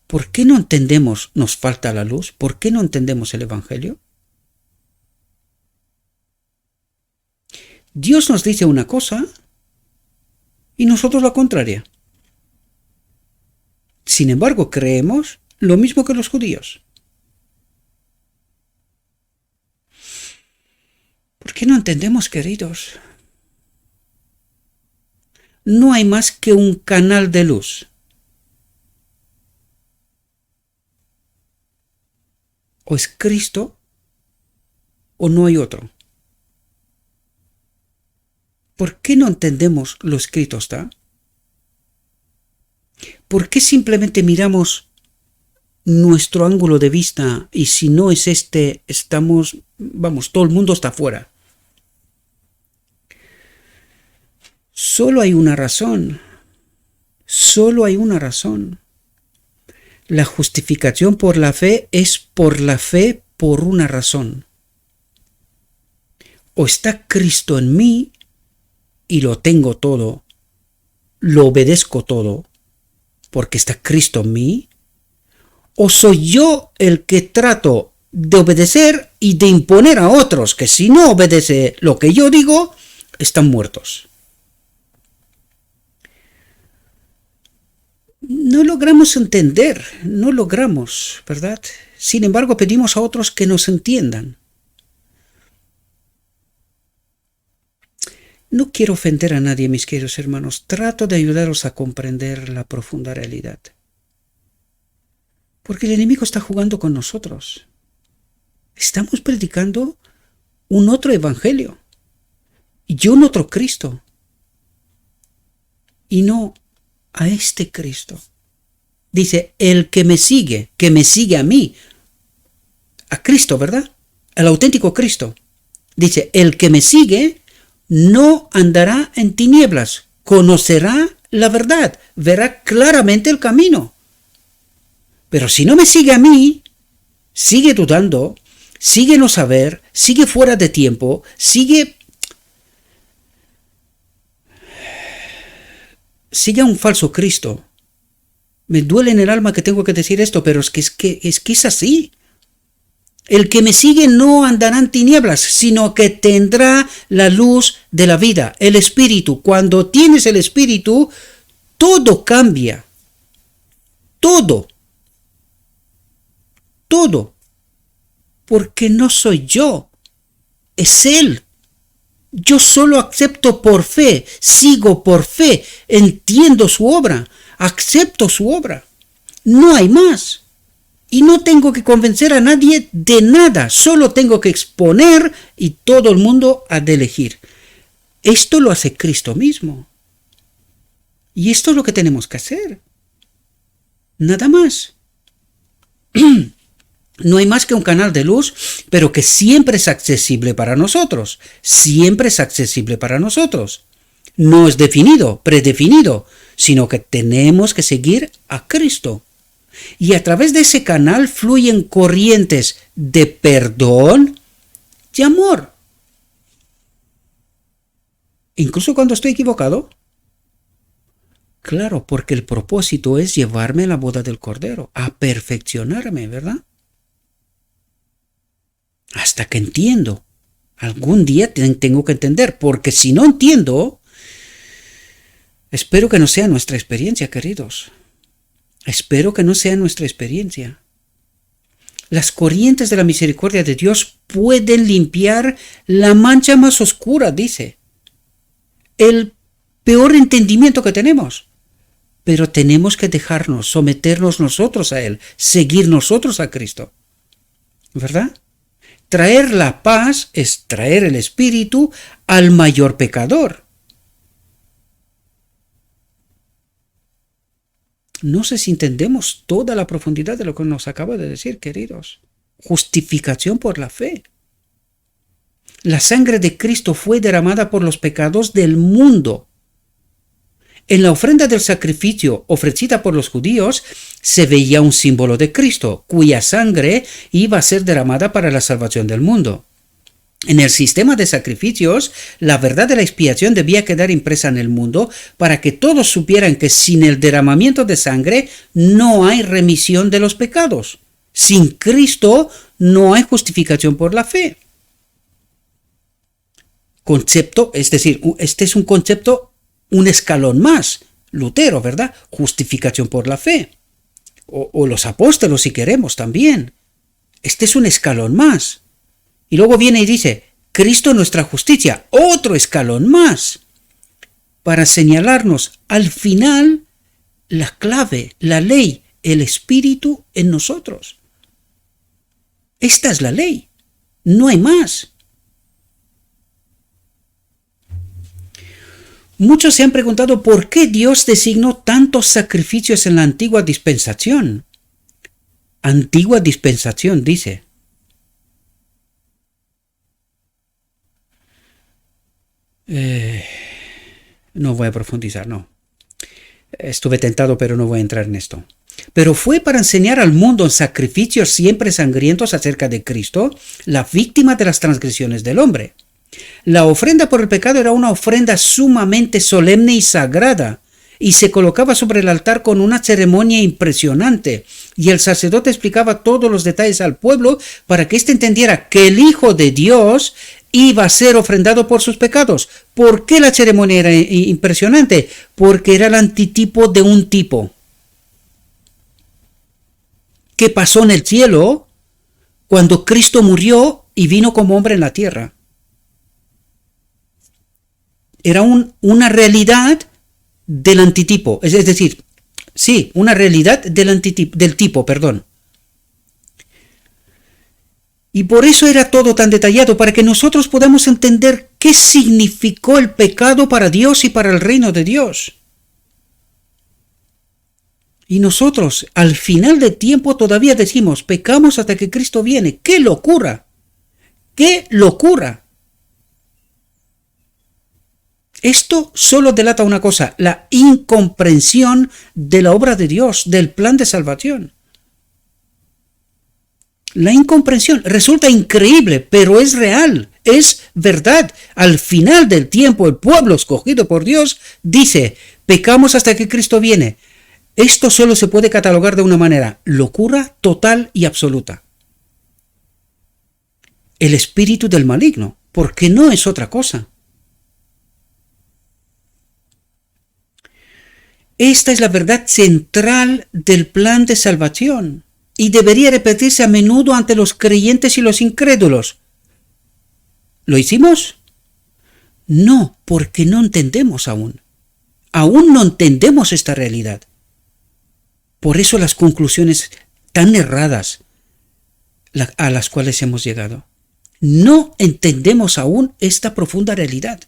¿Por qué no entendemos, nos falta la luz? ¿Por qué no entendemos el Evangelio? Dios nos dice una cosa y nosotros la contraria. Sin embargo, creemos lo mismo que los judíos. ¿Por qué no entendemos, queridos? No hay más que un canal de luz. O es Cristo o no hay otro. ¿Por qué no entendemos lo escrito está? ¿Por qué simplemente miramos nuestro ángulo de vista y si no es este, estamos, vamos, todo el mundo está fuera? Solo hay una razón. Solo hay una razón. La justificación por la fe es por la fe por una razón. O está Cristo en mí y lo tengo todo, lo obedezco todo, porque está Cristo en mí, o soy yo el que trato de obedecer y de imponer a otros que si no obedece lo que yo digo, están muertos. No logramos entender, no logramos, ¿verdad? Sin embargo, pedimos a otros que nos entiendan. No quiero ofender a nadie, mis queridos hermanos. Trato de ayudaros a comprender la profunda realidad. Porque el enemigo está jugando con nosotros. Estamos predicando un otro evangelio y un otro Cristo. Y no a este Cristo. Dice, el que me sigue a mí. A Cristo, ¿verdad? Al auténtico Cristo. Dice, el que me sigue no andará en tinieblas, conocerá la verdad, verá claramente el camino. Pero si no me sigue a mí, sigue dudando, sigue no saber, sigue fuera de tiempo, sigue a un falso Cristo. Me duele en el alma que tengo que decir esto, pero es que es así. El que me sigue no andará en tinieblas, sino que tendrá la luz de la vida, el Espíritu. Cuando tienes el Espíritu, todo cambia. Todo. Todo. Porque no soy yo, es Él. Yo solo acepto por fe, sigo por fe, entiendo su obra, acepto su obra. No hay más. Y no tengo que convencer a nadie de nada, solo tengo que exponer y todo el mundo ha de elegir. Esto lo hace Cristo mismo. Y esto es lo que tenemos que hacer. Nada más. No hay más que un canal de luz, pero que siempre es accesible para nosotros. Siempre es accesible para nosotros. No es definido, predefinido, sino que tenemos que seguir a Cristo. Y a través de ese canal fluyen corrientes de perdón y amor. Incluso cuando estoy equivocado. Claro, porque el propósito es llevarme a la boda del Cordero, a perfeccionarme, ¿verdad? hasta que entiendo. Algún día tengo que entender, porque si no entiendo, espero que no sea nuestra experiencia, queridos. Espero que no sea nuestra experiencia. Las corrientes de la misericordia de Dios pueden limpiar la mancha más oscura, dice. El peor entendimiento que tenemos. Pero tenemos que dejarnos, someternos nosotros a Él, seguir nosotros a Cristo. ¿Verdad? Traer la paz es traer el Espíritu al mayor pecador. No sé si entendemos toda la profundidad de lo que nos acaba de decir, queridos. Justificación por la fe. La sangre de Cristo fue derramada por los pecados del mundo. En la ofrenda del sacrificio ofrecida por los judíos se veía un símbolo de Cristo, cuya sangre iba a ser derramada para la salvación del mundo. En el sistema de sacrificios, la verdad de la expiación debía quedar impresa en el mundo para que todos supieran que sin el derramamiento de sangre no hay remisión de los pecados. Sin Cristo no hay justificación por la fe. Concepto, es decir, este es un concepto, un escalón más. Lutero, ¿verdad? Justificación por la fe. O los apóstolos, si queremos, también. Este es un escalón más. Y luego viene y dice, Cristo nuestra justicia, otro escalón más, para señalarnos al final la clave, la ley, el Espíritu en nosotros. Esta es la ley, no hay más. Muchos se han preguntado por qué Dios designó tantos sacrificios en la antigua dispensación. Antigua dispensación, dice. No voy a profundizar, no. Estuve tentado, pero no voy a entrar en esto. Pero fue para enseñar al mundo en sacrificios siempre sangrientos acerca de Cristo, la víctima de las transgresiones del hombre. La ofrenda por el pecado era una ofrenda sumamente solemne y sagrada, y se colocaba sobre el altar con una ceremonia impresionante, y el sacerdote explicaba todos los detalles al pueblo para que éste entendiera que el Hijo de Dios iba a ser ofrendado por sus pecados. ¿Por qué la ceremonia era impresionante? Porque era el antitipo de un tipo que pasó en el cielo cuando Cristo murió y vino como hombre en la tierra. Era una realidad del antitipo, es decir, sí, una realidad del tipo. Y por eso era todo tan detallado, para que nosotros podamos entender qué significó el pecado para Dios y para el reino de Dios. Y nosotros, al final del tiempo, todavía decimos, pecamos hasta que Cristo viene. ¡Qué locura! ¡Qué locura! Esto solo delata una cosa, la incomprensión de la obra de Dios, del plan de salvación. La incomprensión resulta increíble, pero es real, es verdad. Al final del tiempo, el pueblo escogido por Dios dice, pecamos hasta que Cristo viene. Esto solo se puede catalogar de una manera, locura total y absoluta. El espíritu del maligno, porque no es otra cosa. Esta es la verdad central del plan de salvación y debería repetirse a menudo ante los creyentes y los incrédulos. ¿Lo hicimos? No, porque no entendemos aún. Aún no entendemos esta realidad. Por eso las conclusiones tan erradas a las cuales hemos llegado. No entendemos aún esta profunda realidad.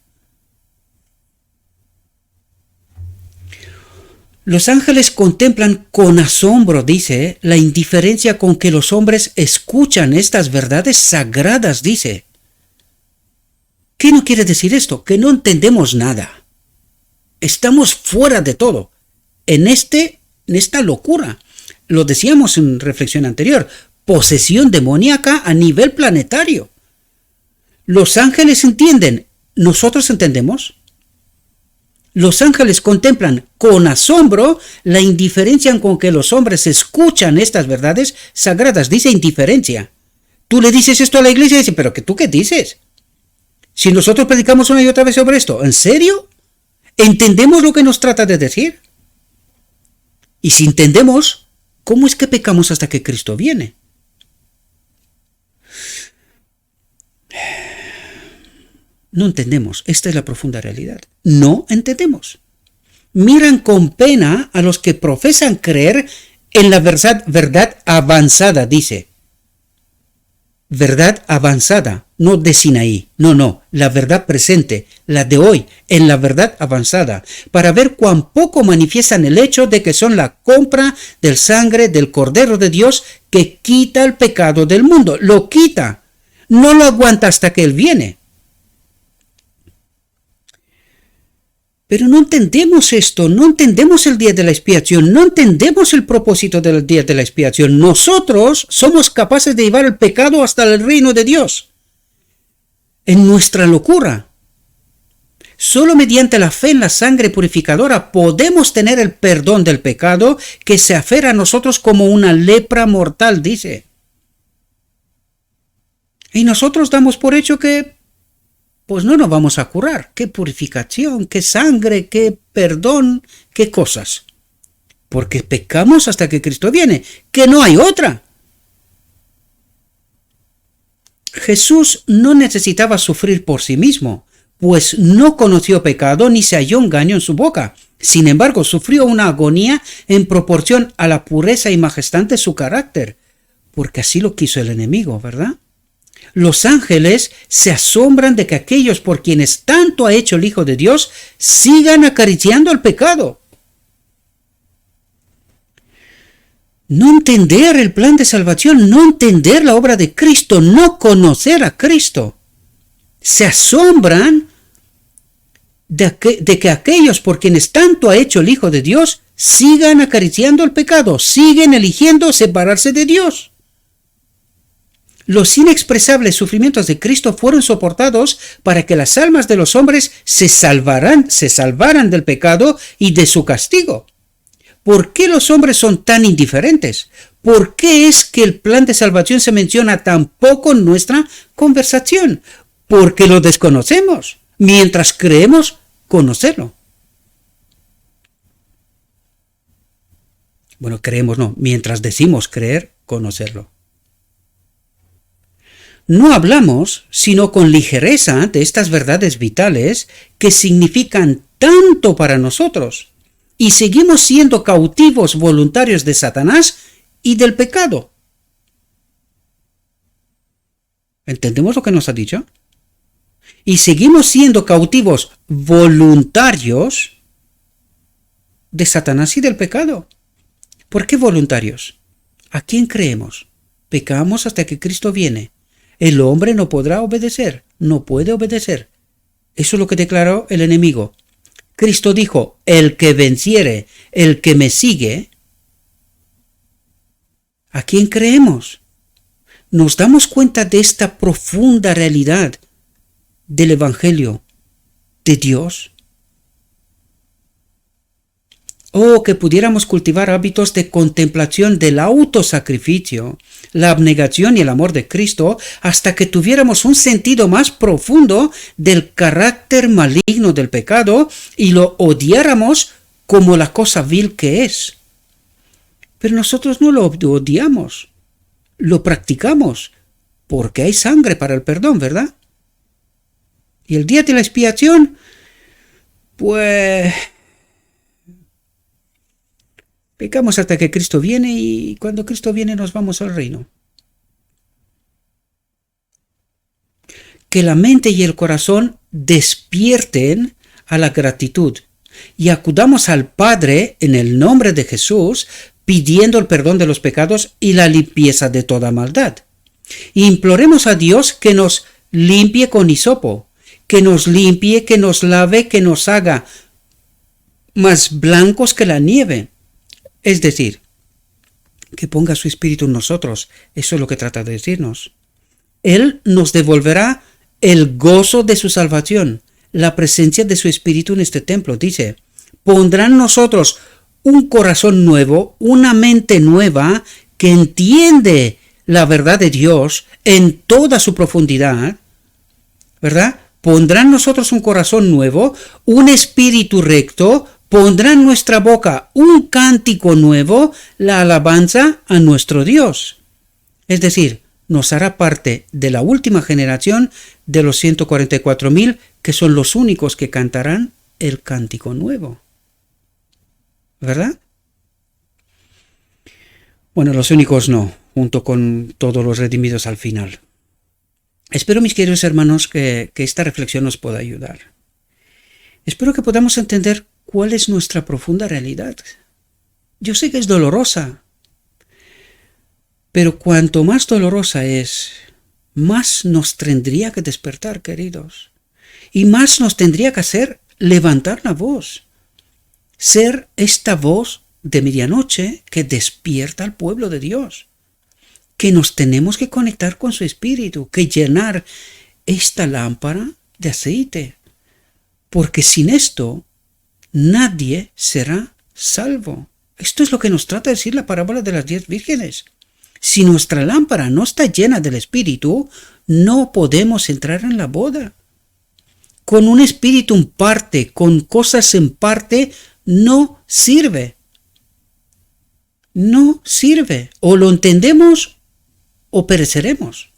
Los ángeles contemplan con asombro, dice, la indiferencia con que los hombres escuchan estas verdades sagradas, dice. ¿Qué no quiere decir esto? Que no entendemos nada. Estamos fuera de todo. En esta locura. Lo decíamos en reflexión anterior. Posesión demoníaca a nivel planetario. Los ángeles entienden. ¿Nosotros entendemos? Los ángeles contemplan con asombro la indiferencia con que los hombres escuchan estas verdades sagradas. Dice indiferencia. Tú le dices esto a la iglesia y dice, pero ¿tú qué dices? Si nosotros predicamos una y otra vez sobre esto, ¿en serio? ¿Entendemos lo que nos trata de decir? Y si entendemos, ¿cómo es que pecamos hasta que Cristo viene? No entendemos. Esta es la profunda realidad. No entendemos. Miran con pena a los que profesan creer en la verdad avanzada, dice. Verdad avanzada, no de Sinaí, no, la verdad presente, la de hoy, en la verdad avanzada, para ver cuán poco manifiestan el hecho de que son la compra del sangre del Cordero de Dios que quita el pecado del mundo, lo quita, no lo aguanta hasta que Él viene. Pero no entendemos esto, no entendemos el día de la expiación, no entendemos el propósito del día de la expiación. Nosotros somos capaces de llevar el pecado hasta el reino de Dios. En nuestra locura. Solo mediante la fe en la sangre purificadora podemos tener el perdón del pecado que se aferra a nosotros como una lepra mortal, dice. Y nosotros damos por hecho que pues no nos vamos a curar. ¿Qué purificación? ¿Qué sangre? ¿Qué perdón? ¿Qué cosas? Porque pecamos hasta que Cristo viene, que no hay otra. Jesús no necesitaba sufrir por sí mismo, pues no conoció pecado ni se halló engaño en su boca. Sin embargo, sufrió una agonía en proporción a la pureza y majestad de su carácter, porque así lo quiso el enemigo, ¿verdad? Los ángeles se asombran de que aquellos por quienes tanto ha hecho el Hijo de Dios sigan acariciando el pecado. No entender el plan de salvación, no entender la obra de Cristo, no conocer a Cristo. Se asombran de que aquellos por quienes tanto ha hecho el Hijo de Dios sigan acariciando el pecado, siguen eligiendo separarse de Dios. Los inexpresables sufrimientos de Cristo fueron soportados para que las almas de los hombres se salvaran del pecado y de su castigo. ¿Por qué los hombres son tan indiferentes? ¿Por qué es que el plan de salvación se menciona tan poco en nuestra conversación? Porque lo desconocemos, mientras creemos conocerlo. Bueno, creemos no, mientras decimos creer conocerlo. No hablamos, sino con ligereza, de estas verdades vitales que significan tanto para nosotros, y seguimos siendo cautivos voluntarios de Satanás y del pecado. ¿Entendemos lo que nos ha dicho? Y seguimos siendo cautivos voluntarios de Satanás y del pecado. ¿Por qué voluntarios? ¿A quién creemos? Pecamos hasta que Cristo viene. El hombre no podrá obedecer, no puede obedecer. Eso es lo que declaró el enemigo. Cristo dijo, el que venciere, el que me sigue. ¿A quién creemos? ¿Nos damos cuenta de esta profunda realidad del Evangelio de Dios? Oh, que pudiéramos cultivar hábitos de contemplación del autosacrificio, la abnegación y el amor de Cristo, hasta que tuviéramos un sentido más profundo del carácter maligno del pecado y lo odiáramos como la cosa vil que es. Pero nosotros no lo odiamos, lo practicamos, porque hay sangre para el perdón, ¿verdad? Y el día de la expiación, pues pecamos hasta que Cristo viene, y cuando Cristo viene nos vamos al reino. Que la mente y el corazón despierten a la gratitud y acudamos al Padre en el nombre de Jesús, pidiendo el perdón de los pecados y la limpieza de toda maldad. Imploremos a Dios que nos limpie con hisopo, que nos limpie, que nos lave, que nos haga más blancos que la nieve. Es decir, que ponga su espíritu en nosotros. Eso es lo que trata de decirnos. Él nos devolverá el gozo de su salvación, la presencia de su espíritu en este templo. Dice, pondrá en nosotros un corazón nuevo, una mente nueva que entiende la verdad de Dios en toda su profundidad, ¿verdad? Pondrá en nosotros un corazón nuevo, un espíritu recto, pondrá en nuestra boca un cántico nuevo, la alabanza a nuestro Dios. Es decir, nos hará parte de la última generación de los 144.000, que son los únicos que cantarán el cántico nuevo. ¿Verdad? Bueno, los únicos no, junto con todos los redimidos al final. Espero, mis queridos hermanos, que esta reflexión nos pueda ayudar. Espero que podamos entender cuál es nuestra profunda realidad. Yo sé que es dolorosa, pero cuanto más dolorosa es, más nos tendría que despertar, queridos. Y más nos tendría que hacer levantar la voz. Ser esta voz de medianoche que despierta al pueblo de Dios. Que nos tenemos que conectar con su espíritu, que llenar esta lámpara de aceite. Porque sin esto, nadie será salvo. Esto es lo que nos trata de decir la parábola de las 10 vírgenes. Si nuestra lámpara no está llena del espíritu, no podemos entrar en la boda. Con un espíritu en parte, con cosas en parte, no sirve. No sirve. O lo entendemos o pereceremos.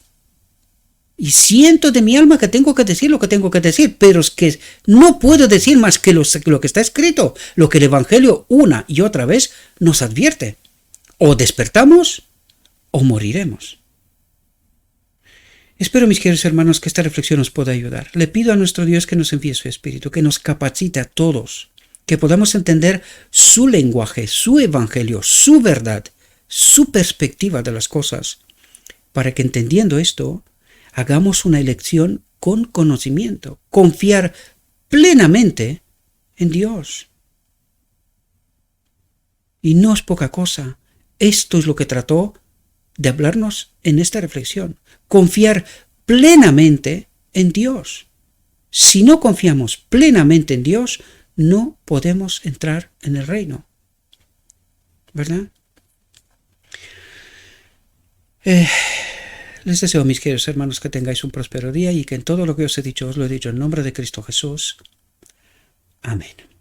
Y siento de mi alma que tengo que decir lo que tengo que decir, pero es que no puedo decir más que lo que está escrito, lo que el Evangelio una y otra vez nos advierte. O despertamos o moriremos. Espero, mis queridos hermanos, que esta reflexión nos pueda ayudar. Le pido a nuestro Dios que nos envíe su Espíritu, que nos capacite a todos, que podamos entender su lenguaje, su Evangelio, su verdad, su perspectiva de las cosas, para que entendiendo esto, hagamos una elección con conocimiento, confiar plenamente en Dios. Y no es poca cosa. Esto es lo que trató de hablarnos en esta reflexión. Confiar plenamente en Dios. Si no confiamos plenamente en Dios, no podemos entrar en el reino. ¿Verdad? Les deseo, mis queridos hermanos, que tengáis un próspero día y que en todo lo que os he dicho, os lo he dicho en nombre de Cristo Jesús. Amén.